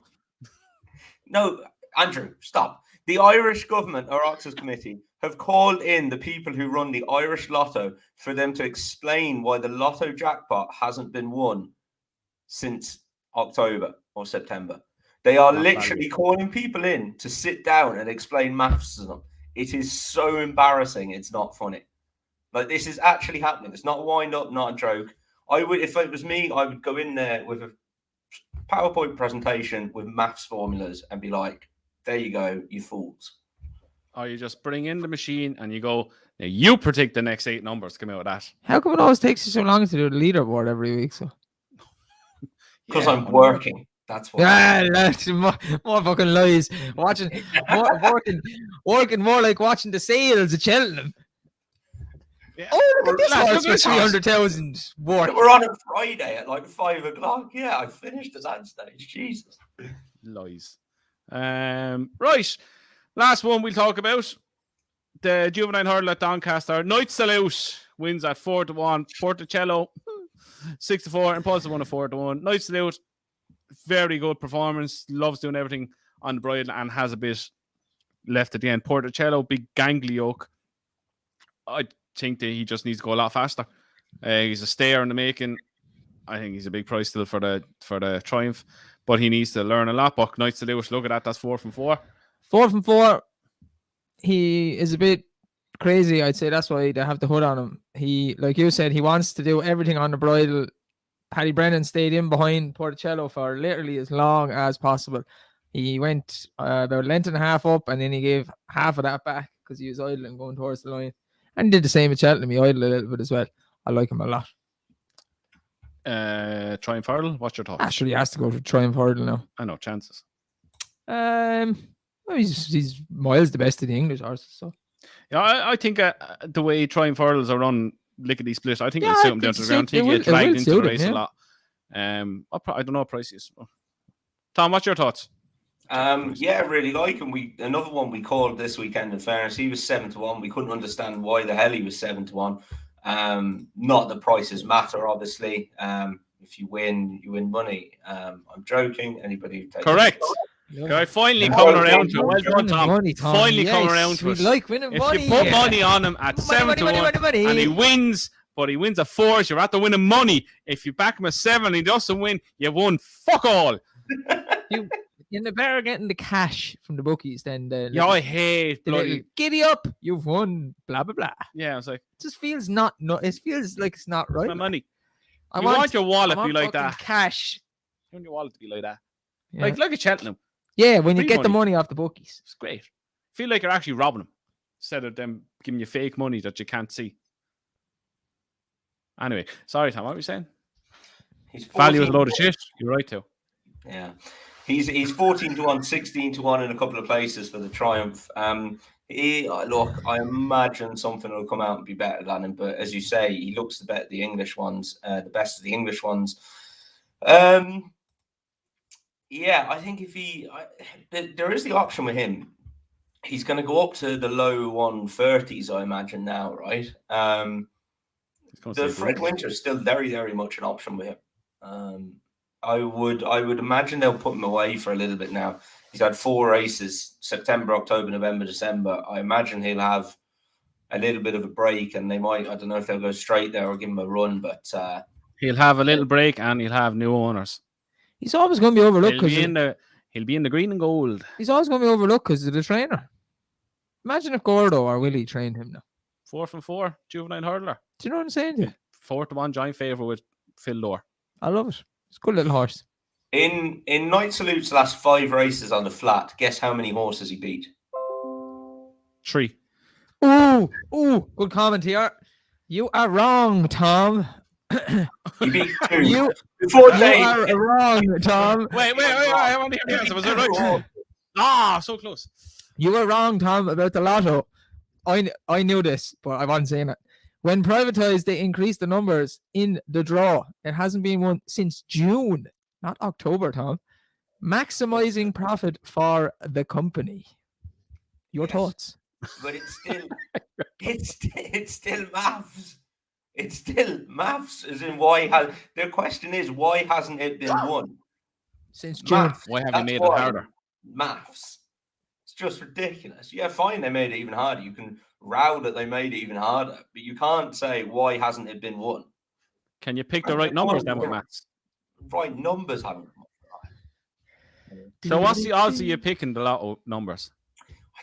No, Andrew, stop. The Irish government or Oxford Committee have called in the people who run the Irish Lotto for them to explain why the Lotto jackpot hasn't been won since October or September. They are Not literally calling people in to sit down and explain maths to them. It is so embarrassing. It's not funny. Like, this is actually happening. It's not a wind up, not a joke. I would, if it was me, I would go in there with a PowerPoint presentation with maths formulas and be like, there you go, you fools. Or you just bring in the machine and you go, now you predict the next 8 numbers. Come out with that. How come it always takes you so long to do the leaderboard every week? So Because Yeah, I'm working. That's what. yeah, that's more fucking lies. Watching, working more like watching the sales at Cheltenham. Yeah. Oh, look at this Lads, one look for at this house. 300,000 worth. We're on a Friday at like 5 o'clock. Yeah, I finished at that stage. Jesus. Lies. Right. Last one we'll talk about. The juvenile hurdle at Doncaster. Night Salute wins at 4-1. Porticello 6-4. Impulsive 1 at 4-1. Night Salute, very good performance. Loves doing everything on the bridle and has a bit left at the end. Porticello, big gangly yoke. I think that he just needs to go a lot faster. He's a stayer in the making. I think he's a big price still for the Triumph, but he needs to learn a lot. But Night Salute, look at that. That's 4 from 4. 4 from 4. He is a bit crazy. I'd say that's why they have the hood on him. He, like you said, he wants to do everything on the bridle. Paddy Brennan stayed in behind Porticello for literally as long as possible. He went about a length and a half up, and then he gave half of that back because he was idling going towards the line. And he did the same at Cheltenham. He idled a little bit as well. I like him a lot. Triumph hurdle. What's your thoughts? Actually, he has to go to Triumph Hurdle now. I know chances. Well, he's miles the best of the English horses. So Yeah, I think the way Triumph hurdles are run lickety split, I think Yeah, it'll suit I him down to the think ground. I think it he'll will- get it will dragged into suit the him, race yeah. a lot. I don't know what price he is. Tom, what's your thoughts? Yeah, I really like him. Another one we called this weekend. In fairness, he was 7-1. We couldn't understand why the hell he was 7-1. Not that prices matter, obviously. If you win, you win money. I'm joking. Anybody who takes Correct. Okay, finally coming around to it. Well done, Tom. Money, Tom. Finally coming Yes, around to we it. like winning If money. you put money on him at 7-1 and he wins, but he wins at 4s, you're at the winning money. If you back him at 7 and he doesn't win, you won fuck all. You're better getting the cash from the bookies than the Yeah, I hate the little bloody. giddy up. You've won. Blah blah blah. Yeah, I was like, It just feels not. No, it feels like it's not it's right. my money. I You want your I wallet to want be like fucking that. Cash. You want your wallet to be like that. Yeah. Like, look at Cheltenham. Yeah, when you free get the money. money off the bookies. It's great. Feel like you're actually robbing them instead of them giving you fake money that you can't see. Anyway, sorry, Tom. What were you saying? He's Value is a 14 load of shit. You're right, too. Yeah, he's 14-1, 16-1 in a couple of places for the Triumph. Look, I imagine something will come out and be better than him, but as you say, he looks the best of the English ones, the best of the English ones. Yeah, I think if there is the option with him. He's going to go up to the low 130s, I imagine now, right? The Fred Winter's still very, very much an option with him. I would imagine they'll put him away for a little bit now. He's had 4 races: September, October, November, December. I imagine he'll have a little bit of a break, and they might. I don't know if they'll go straight there or give him a run, but he'll have a little break and he'll have new owners. He's always going to be overlooked because he'll be in the green and gold. He's always going to be overlooked because of the trainer. Imagine if Gordo or Willie trained him now. 4 from 4, juvenile hurdler. Do you know what I'm saying to you? 4-1 joint favourite with Phil Lohr. I love it. It's a good little horse. In Night Salute's last 5 races on the flat, guess how many horses he beat? 3. Ooh, good comment here. You are wrong, Tom. He beat 2. You are wrong, Tom. Wait. I want to hear the answer. Was it right? So close. You were wrong, Tom, about the lotto. I knew this, but I wasn't saying it. When privatized, they increased the numbers in the draw. It hasn't been won since June, not October, Tom. Maximizing profit for the company. Your thoughts? But it's still maths. It's still maths. As in, their question is, why hasn't it been won since June? Why haven't they made it harder? Maths. It's just ridiculous. Yeah, fine, they made it even harder. You can row that they made it even harder, but you can't say why hasn't it been won. Can you pick the right numbers then with maths? Right numbers haven't. So what's the odds of you picking the lotto numbers?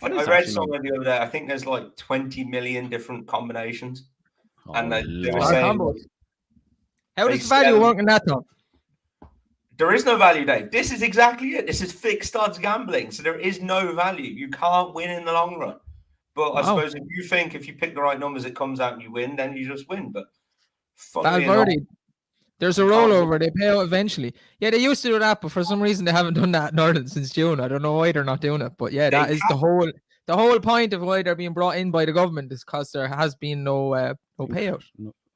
I read somewhere the other day. I think there's like 20 million different combinations, and they were saying, how does the value work in that, Tom? There is no value, Dave. This is exactly it. This is fixed odds gambling. So there is no value. You can't win in the long run. But I suppose if you think if you pick the right numbers, it comes out and you win, then you just win. But there's a rollover. They pay out eventually. Yeah, they used to do that, but for some reason they haven't done that in Ireland since June. I don't know why they're not doing it. But yeah, that is the whole point of why they're being brought in by the government is because there has been no payout.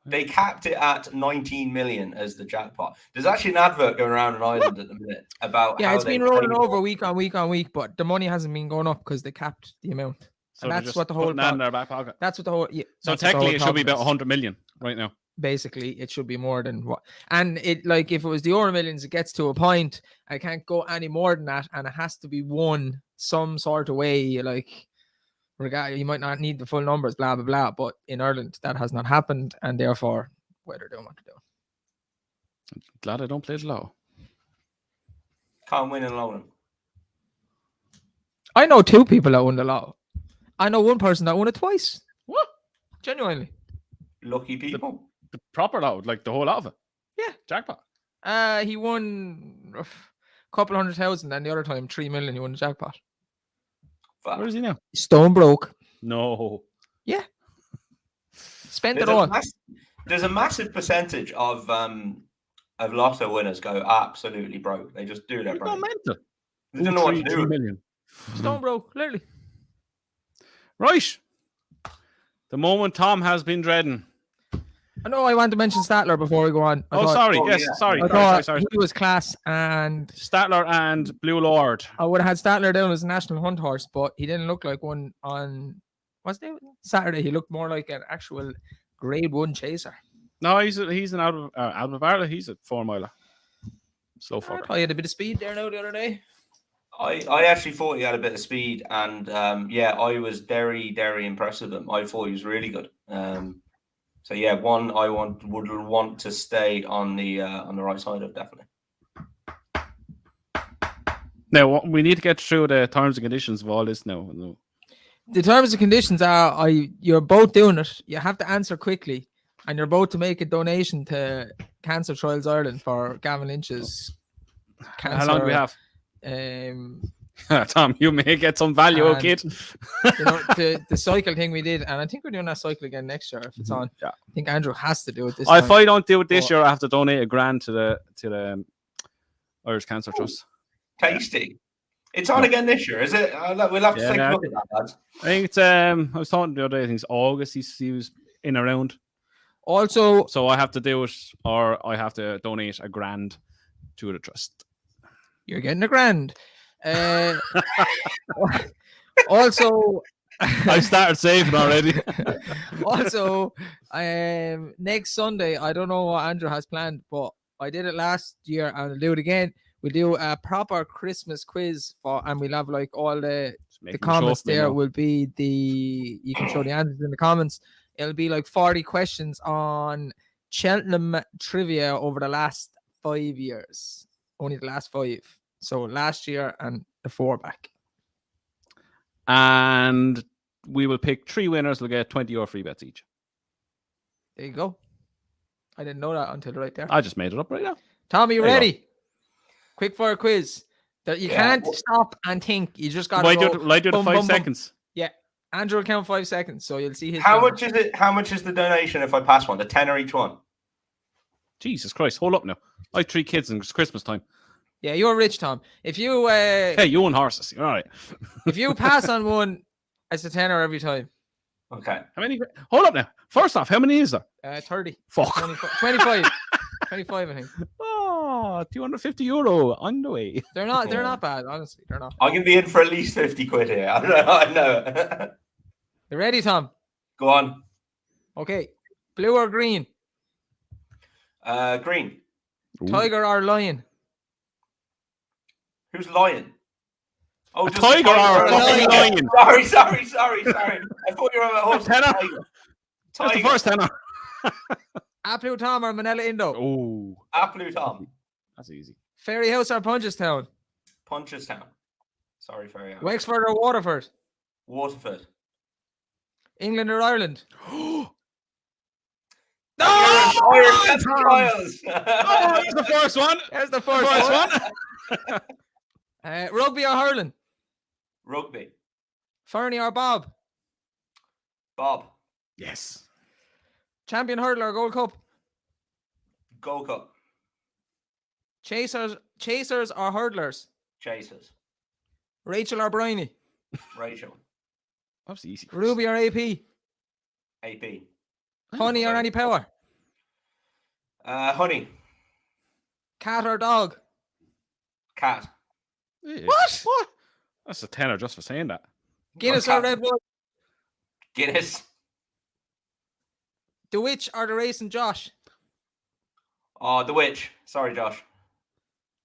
They capped it at 19 million as the jackpot. There's actually an advert going around in Ireland at the minute about it's been rolling over week on week, but the money hasn't been going up because they capped the amount. So and that's what the whole in their back pocket. That's what the whole. Yeah, so technically, it should be about 100 million right now. Basically, it should be more than what. And it if it was the Euro Millions, it gets to a point. I can't go any more than that, and it has to be won some sort of way. Like, you might not need the full numbers, blah blah blah. But in Ireland, that has not happened, and therefore, they're doing what they're doing. I'm glad I don't play the lotto. Can't win in London. I know 2 people that won the lotto. I know 1 person that won it twice. What? Genuinely. Lucky people. The proper lotto, like the whole lot of it. Yeah. Jackpot. He won a couple 100,000, and the other time 3 million. He won the jackpot. Where is he now? Stone broke. No. Yeah. Spent it all. There's a massive percentage of lotto winners go absolutely broke. They just do their brain. They don't know what to do. 3 million. Stone broke, literally. Right. The moment Tom has been dreading. I know I want to mention Statler before we go on. Sorry. He was class, and Statler and Blue Lord. I would have had Statler down as a national hunt horse, but he didn't look like one on Saturday. He looked more like an actual grade 1 chaser. No, he's an out of Ireland. He's a 4 miler. Slow fucker. I had a bit of speed there now the other day. I actually thought he had a bit of speed, and I was very, very impressed with him. I thought he was really good. So yeah, one I would want to stay on the right side of, definitely. Now we need to get through the terms and conditions of all this now. The terms and conditions are you're both doing it. You have to answer quickly, and you're both to make a donation to Cancer Trials Ireland for Gavin Lynch's cancer. How long do we have? Tom, you may get some value, kid. The cycle thing we did, and I think we're doing that cycle again next year if it's on. Yeah. I think Andrew has to do it this time. If I don't do it this year, I have to donate $1,000 to the Irish Cancer Trust. Tasty. It's on again this year, is it? We'll have to take a look at that, lads. I think it's I was talking the other day, I think it's August he was in around. Also, so I have to do it, or I have to donate $1,000 to the trust. You're getting $1,000. Also, I started saving already. Also, next Sunday, I don't know what Andrew has planned, but I did it last year, and I'll do it again. We'll do a proper Christmas quiz and we'll have like all the comments there. Will be you can show the answers in the comments. It'll be like 40 questions on Cheltenham trivia over the last 5 years. Only the last 5. So last year and the 4 back. And we will pick 3 winners. We'll get €20 free bets each. There you go. I didn't know that until right there. I just made it up right now. Tom, are you ready? Quick fire quiz. You can't stop and think. You just got to go. Will I do the 5 seconds? Yeah. Andrew will count 5 seconds, so you'll see his. How much is it? How much is the donation if I pass one? The tenner each one. Jesus Christ! Hold up now. I have 3 kids and it's Christmas time. Yeah, you're rich, Tom. If you hey, you own horses. You're all right. If you pass on one, it's a tenner every time. Okay. How many? Hold up now. First off, how many is there? 30. Fuck. 25. 25, I think. Oh, €250 on the way. They're not bad, honestly. They're not. I'm gonna be in for at least 50 quid here. I know. You ready, Tom? Go on. Okay. Blue or green? Green. Ooh. Tiger or lion? Who's lion? Oh, a tiger or a lion. Sorry. I thought you were a horse. Tenner. That's the first tenner. Aplu Tom or Manila Indo? Oh, Aplu Tom. That's easy. Ferry House or Punchestown? Punchestown. Sorry, Ferry House. Wexford or Waterford? Waterford. England or Ireland? No! Irish Trials. Oh, that's the first one. There's the first one. Rugby or hurling? Rugby. Fernie or Bob? Bob. Yes. Champion hurdler or Gold Cup? Gold Cup. Chasers or hurdlers? Chasers. Rachel or Bryony? Rachel. That's easy. Ruby or AP? AP. Honey or any power? Honey. Cat or dog? Cat. Yeah. What? That's a tenner just for saying that. Guinness or Red Bull? Guinness. The Witch or the Racing Josh? Oh, the Witch. Sorry, Josh.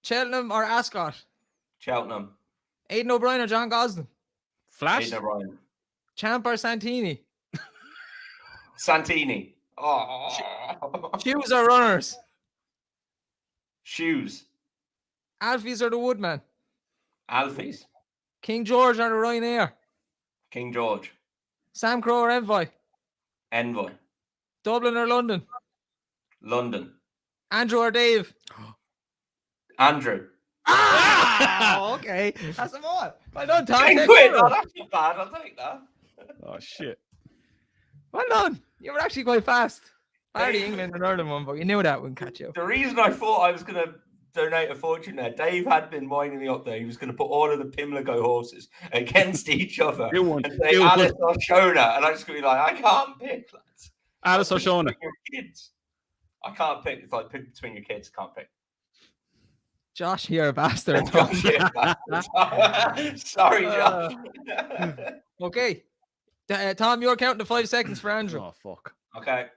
Cheltenham or Ascot? Cheltenham. Aidan O'Brien or John Gosling? Flash. Aidan O'Brien. Champ or Santini? Santini. Oh. Shoes or runners? Shoes. Alfies or the Woodman? Alfies. King George or the Ryanair? King George. Sam Crow or Envoy? Envoy. Dublin or London? London. Andrew or Dave? Andrew. Ah! Okay. That's them all. Well done, Tom. 10 quid. Oh, that's not bad. I'll take that. Oh shit. Well done. You were actually quite fast. I already England and Ireland one, but you knew that wouldn't catch you. The reason I thought I was going to donate a fortune there, Dave had been winding me up there. He was going to put all of the Pimlico horses against each other and say Alice or Shona. And I just going to be like, I can't pick, lads. Alice or Shona. Kids. I can't pick. It's like pick between your kids. Can't pick. Josh, you're a bastard. Sorry, Josh. Okay. Tom, you're counting to 5 seconds for Andrew. Oh, fuck. Okay.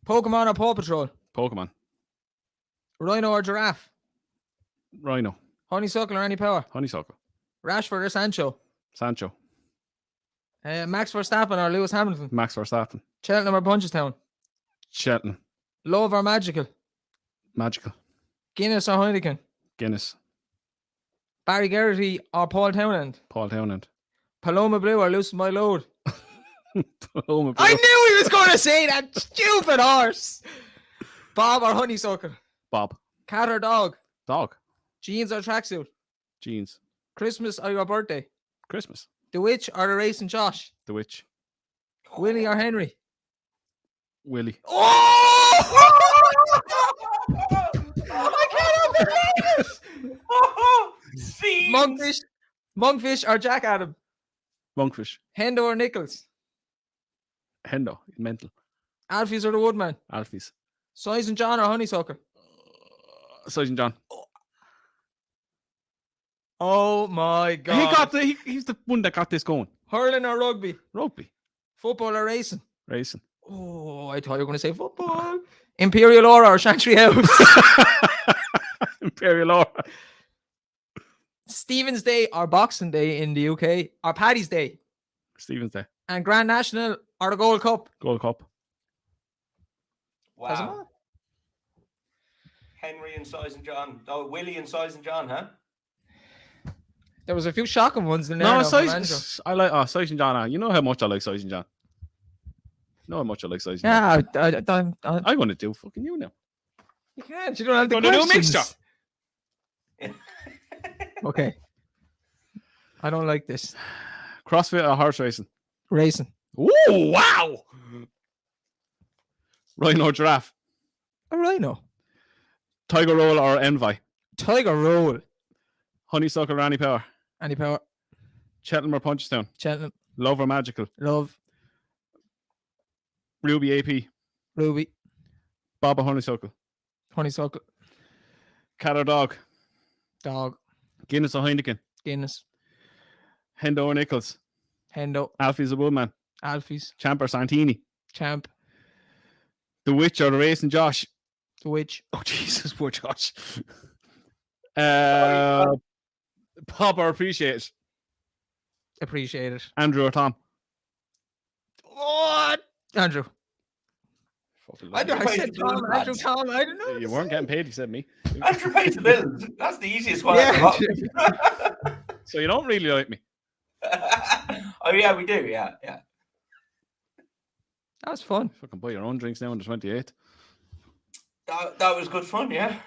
Pokemon or Paw Patrol? Pokemon. Rhino or Giraffe? Rhino. Honeysuckle or Any Power? Honeysuckle. Rashford or Sancho? Sancho. Max Verstappen or Lewis Hamilton? Max Verstappen. Cheltenham or Punchestown? Cheltenham. Love or Magical? Magical. Guinness or Heineken? Guinness. Barry Geraghty or Paul Townend? Paul Townend. Paloma Blue or Loosen My Load? Paloma Blue. I knew he was going to say that stupid horse. Bob or Honeysuckle? Bob. Cat or dog? Dog. Jeans or tracksuit? Jeans. Christmas or your birthday? Christmas. The Witch or the Racing Josh? The Witch. Willie or Henry? Willie. Oh! I cannot believe it! Monkfish or Jack Adam? Monkfish. Hendo or Nichols? Hendo. Mental. Alfies or the Woodman? Alfies. Size and John or Honeysuckle? Sergeant John. Oh my God. He's the one that got this going. Hurling or rugby? Rugby. Football or racing? Racing. Oh, I thought you were going to say football. Imperial Aura or Chantry House. Imperial Aura. Stephen's Day or Boxing Day in the UK or Paddy's Day. Stephen's Day. And Grand National or the Gold Cup. Gold Cup. Wow. Henry and Size and John. Oh, Willie and Size and John, huh? There was a few shocking ones in there. No, Size. I like Size and John. You know how much I like Size and John. You know how much I like Size and John. Yeah, I'm going to do fucking you now. You can't. You don't have the I'm going to do a questions. mixture. Okay. I don't like this. CrossFit or horse racing? Racing. Ooh, wow. Rhino or giraffe? A rhino. Tiger roll or envy? Tiger roll. Honeysuckle or Annie Power? Annie Power. Cheltenham or Punchestown? Cheltenham. Love or magical? Love. Ruby AP? Ruby. Bob or honeysuckle? Honeysuckle. Cat or dog? Dog. Guinness or Heineken? Guinness. Hendo or Nichols? Hendo. Alfie's or Woodman? Alfie's. Champ or Santini? Champ. The Witch or the Racing Josh? The Witch. Oh, Jesus, poor Josh. Pop or Appreciate? Appreciate it. Andrew or Tom? What? Andrew. I said Tom. Andrew, Tom. I don't know. You weren't getting paid, you said me. Andrew paid the bills. That's the easiest one. Yeah. So you don't really like me? Oh, yeah, we do. Yeah. That was fun. Fucking buy your own drinks now on the 28th. That was good fun, yeah.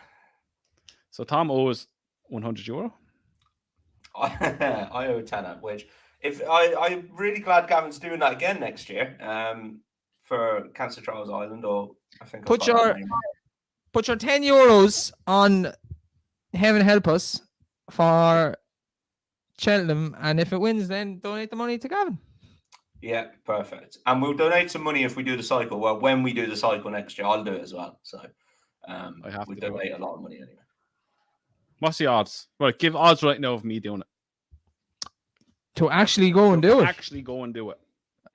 So Tom owes €100. I owe a tenner, which I'm really glad Gavin's doing that again next year. For Cancer Trials Island, or I think put your €10 on Heaven Help Us for Cheltenham, and if it wins, then donate the money to Gavin. Yeah, perfect. And we'll donate some money if we do the cycle. Well, when we do the cycle next year, I'll do it as well. So we donate a lot of money anyway. What's the odds? Right, give odds right now of me doing it. To actually go and do it. Actually go and do it.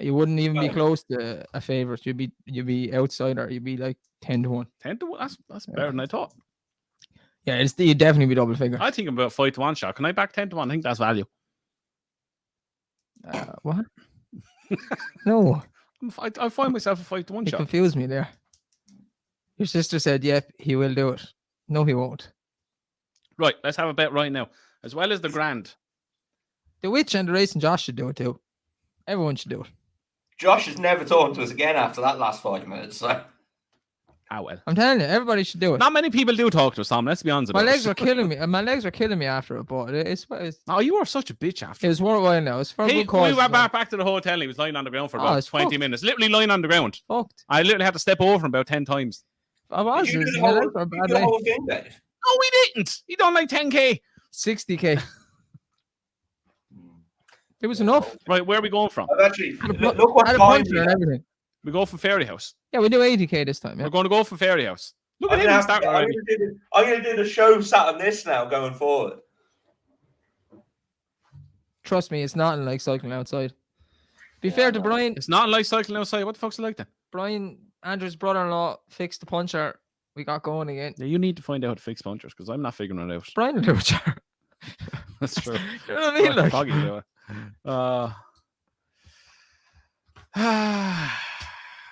You wouldn't even be close to a favourite. You'd be outsider. You'd be like 10-1. 10-1. That's better than I thought. Yeah, you'd definitely be double figure. I think I'm about 5-1 shot. Can I back 10-1? I think that's value. What? No. I find myself a 5-1 You shot. confused me there. Your sister said, "Yep, he will do it." No, he won't. Right, let's have a bet right now. As well as the grand. The Witch and the Racing Josh should do it too. Everyone should do it. Josh has never talked to us again after that last 5 minutes. So. Ah, well. I'm telling you, everybody should do it. Not many people do talk to us, Tom. Let's be honest. My legs were killing me. My legs were killing me after it, but it's oh, you were such a bitch after. It was worthwhile now. It's for a good cause. We went back to the hotel and he was lying on the ground for about 20 minutes. Literally lying on the ground. Fucked. I literally had to step over him about 10 times. I was. Did you do the whole thing, Dave? No, we didn't. He done like 10k. 60k. It was enough. Right, where are we going from? Actually, look what time and everything. We go from Fairy House. Yeah, we do 80k this time. Yeah. We're going to go from Fairy House. Look at him. I'm going to do the show sat on this now going forward. Trust me, it's not like cycling outside. Be fair to Brian. It's not like cycling outside. What the fuck's it like then? Brian, Andrew's brother-in-law, fixed the puncher. We got going again. Yeah, you need to find out how to fix punchers because I'm not figuring it out. Brian will do it, sure. That's true. You know what I mean? Like, foggy,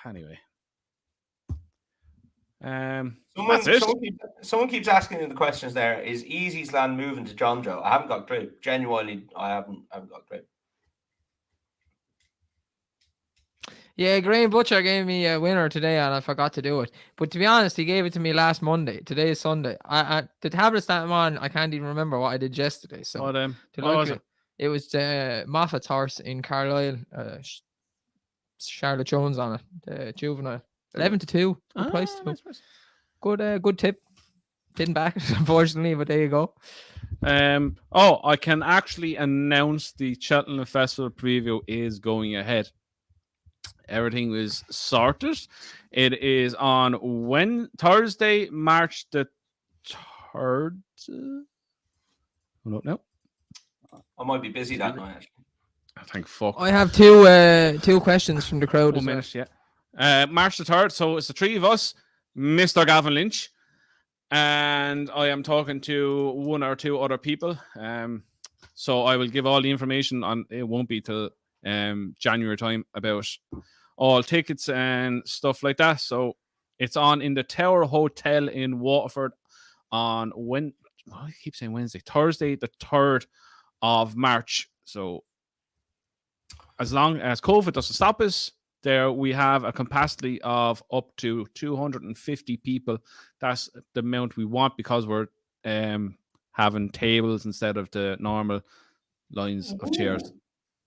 anyway. Someone keeps asking in the questions there, is Easy's land moving to John Joe? I haven't got a clue. Genuinely, I haven't got a clue. Yeah, Graham Butcher gave me a winner today and I forgot to do it. But to be honest, he gave it to me last Monday. Today is Sunday. The tablets that I'm on, I can't even remember what I did yesterday. So what was it? It was Moffat's horse in Carlisle. Charlotte Jones on it. The juvenile. 11-2. Good price too. Nice. Good tip. Didn't back it, unfortunately, but there you go. I can actually announce the Cheltenham Festival preview is going ahead. Everything is sorted. It is on Thursday, March the 3rd. No. I might be busy that night. Thank fuck. I have two questions from the crowd. 1 minute, yeah. March the 3rd. So it's the three of us. Mr. Gavin Lynch, and I am talking to one or two other people. So I will give all the information on. It won't be till January time about all tickets and stuff like that. So it's on in the Tower Hotel in Waterford on I keep saying Wednesday, Thursday, the 3rd of March. So as long as COVID doesn't stop us, there we have a capacity of up to 250 people. That's the amount we want because we're having tables instead of the normal lines of chairs.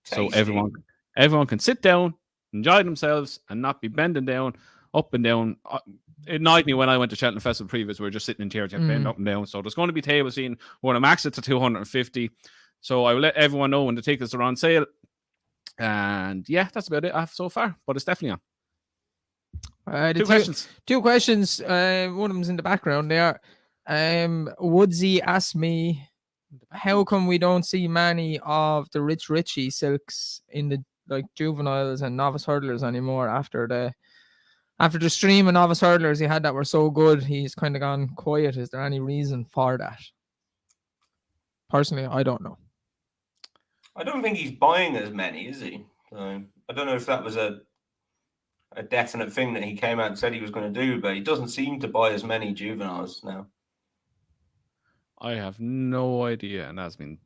So everyone can sit down, enjoy themselves, and not be bending down, up and down. It annoyed me when I went to Cheltenham Festival previous. We were just sitting in chairs, bend up and down. So there's going to be table seating. We're going to max it to 250. So I will let everyone know when the tickets are on sale. And yeah, that's about it so far. But it's definitely on. Two questions. Two questions. One of them's in the background there. Woodsy asked me, how come we don't see many of the Rich Richie silks in the juveniles and novice hurdlers anymore after the stream of novice hurdlers he had that were so good? He's kind of gone quiet. Is there any reason for that? Personally, I don't know. I don't think he's buying as many, is he? So I don't know if that was a definite thing that he came out and said he was going to do, but he doesn't seem to buy as many juveniles now. I have no idea, and that's been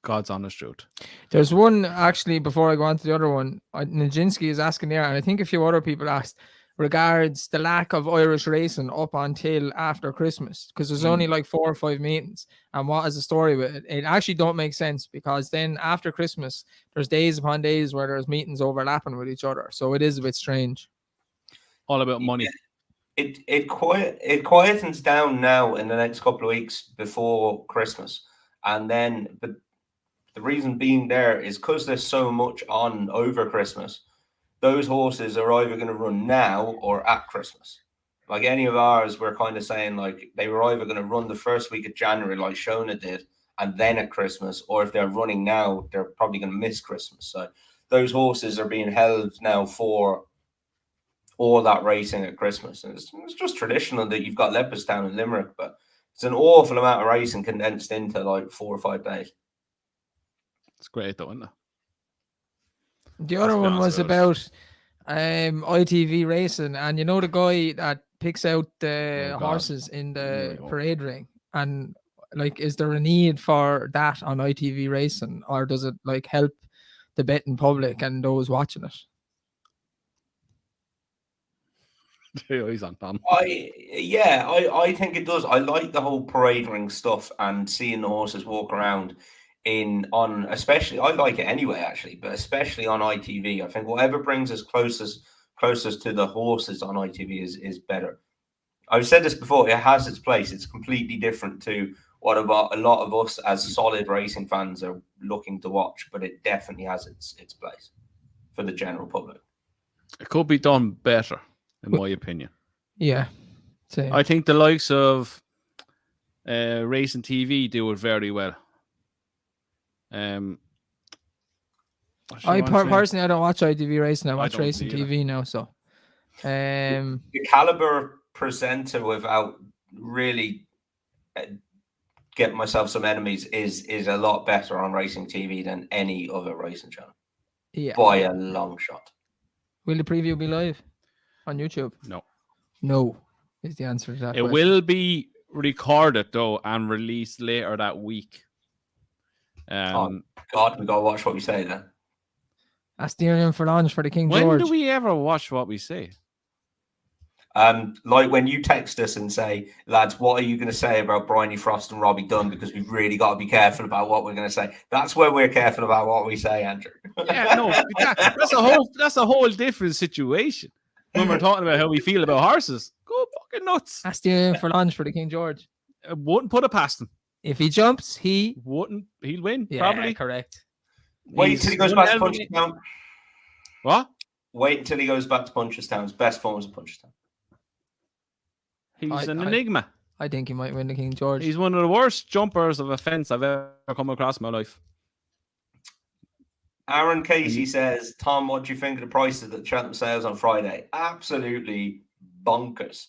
God's honest truth. There's one, actually, before I go on to the other one, Nijinsky is asking there, and I think a few other people asked, regards the lack of Irish racing up until after Christmas, because there's only 4 or 5 meetings. And what is the story with it? It actually don't make sense, because then after Christmas, there's days upon days where there's meetings overlapping with each other. So it is a bit strange. All about money. It quietens down now in the next couple of weeks before Christmas. And then the reason being there is because there's so much on over Christmas. Those horses are either going to run now or at Christmas. Like any of ours, we're kind of saying they were either going to run the first week of January like Shona did, and then at Christmas, or if they're running now, they're probably going to miss Christmas. So those horses are being held now for all that racing at Christmas. And it's just traditional that you've got Leopardstown and Limerick, but it's an awful amount of racing condensed into 4 or 5 days. It's great though, isn't it? The other one was about ITV racing, and the guy that picks out the horses in the parade ring, and is there a need for that on ITV racing, or does it help the betting public and those watching it? He's on Tom. I think it does. I like the whole parade ring stuff and seeing the horses walk around especially, I like it anyway, actually, but especially on ITV. I think whatever brings us closest to the horses on ITV is better. I've said this before, it has its place. It's completely different to what about a lot of us as solid racing fans are looking to watch, but it definitely has its place for the general public. It could be done better, in my opinion. Yeah. Same. I think the likes of Racing TV do it very well. Personally, I don't watch ITV racing. I watch Racing TV now. So, the caliber presenter, without really getting myself some enemies, is a lot better on Racing TV than any other racing channel. Yeah, by a long shot. Will the preview be live on YouTube? No, is the answer to that. It will be recorded though and released later that week. Oh God, we gotta watch what we say then. Asterion for lunch for the King When George. do we ever watch what we say? Like when you text us and say, lads, what are you going to say about Bryony Frost and Robbie Dunn? Because we've really got to be careful about what we're going to say. That's where we're careful about what we say, Andrew. Yeah, no, that's a whole different situation. When we're talking about how we feel about horses, go fucking nuts. Asterion for lunch for the King George. Wouldn't put it past him. If he jumps, he'll win. Yeah, probably. Correct. Wait until he goes back to Punchestown. What? Wait until he goes back to Punchestown's best forms of Punchestown. He's an enigma. I think he might win the King George. He's one of the worst jumpers of a fence I've ever come across in my life. Aaron Casey says, Tom, what do you think of the prices at Cheltenham sales on Friday? Absolutely bonkers.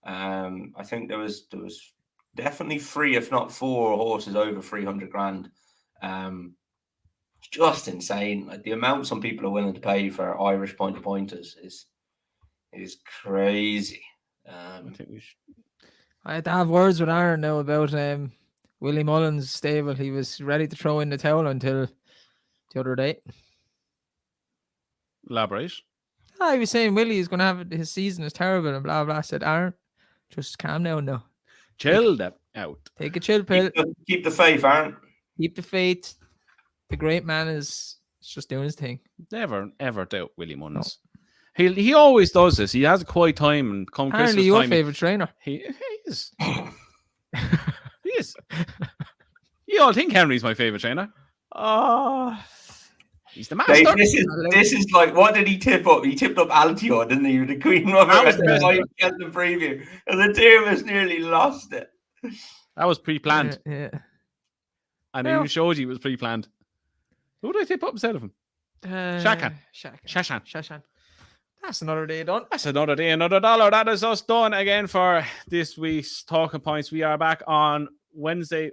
I think there was definitely 3, if not 4 horses over 300 grand. It's just insane. Like the amount some people are willing to pay for Irish pointers is crazy. I think we should. I had to have words with Aaron now about Willie Mullins' stable. He was ready to throw in the towel until the other day. Elaborate. He was saying Willie is going to have his season is terrible and blah blah. I said, Aaron, just calm down now. Chill that out. Take a chill pill. Keep the faith, Aaron. Keep the faith. The great man is just doing his thing. Never ever doubt Willie Mullins. No. He always does this. He has a quiet time and come Apparently Christmas your time. favorite trainer. He is. He is. You all think Henry's my favorite trainer? Oh, he's the master. Dave, this is like, what did he tip up? He tipped up Altior, didn't he? With the Queen Mother at the Cheltenham preview. And the two of us nearly lost it. That was pre-planned. Yeah. And even showed you it was pre-planned. Who did I tip up instead of him? Shashan. That's another day done. That's another day, another dollar. That is us done again for this week's Talking Points. We are back on Wednesday.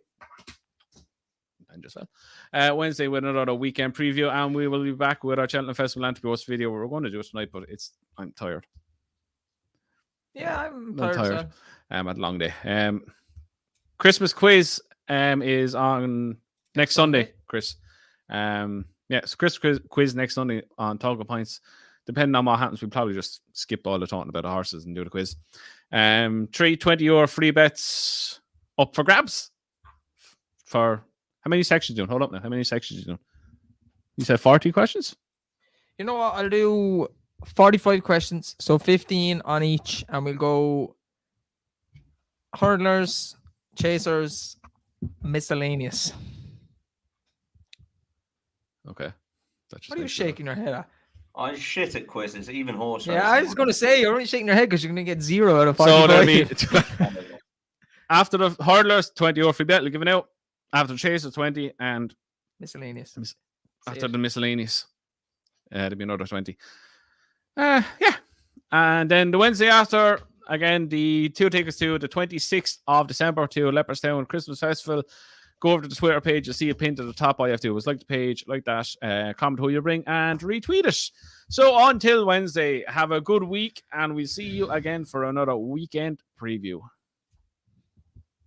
Wednesday with another weekend preview, and we will be back with our Cheltenham Festival Antipos video. We're going to do it tonight, but I'm tired. Yeah, I'm tired. Had a long day. Christmas quiz is on next Sunday, Chris. So Christmas quiz next Sunday on Talking Points. Depending on what happens, we'll probably just skip all the talking about the horses and do the quiz. 3 €20 free bets up for grabs. For how many sections you doing? Hold up now. How many sections you doing? You said 40 questions? You know what? I'll do 45 questions, so 15 on each, and we'll go hurdlers, chasers, miscellaneous. Okay. What are you shaking your head at? I shit at quizzes, even horse racing. Yeah, I was going to say, you're only shaking your head because you're going to get 0 out of 45. So that'll be after the hurdlers, €20 free bet, we're giving out. After the chasers, 20, and miscellaneous. After the miscellaneous, there'll be another 20. Yeah. And then the Wednesday after, again, the 2 tickets to the 26th of December to Leopardstown Christmas Festival. Go over to the Twitter page. You'll see a pin to the top. All you have to do is like the page, like that, comment who you bring, and retweet it. So until Wednesday, have a good week, and we'll see you again for another weekend preview.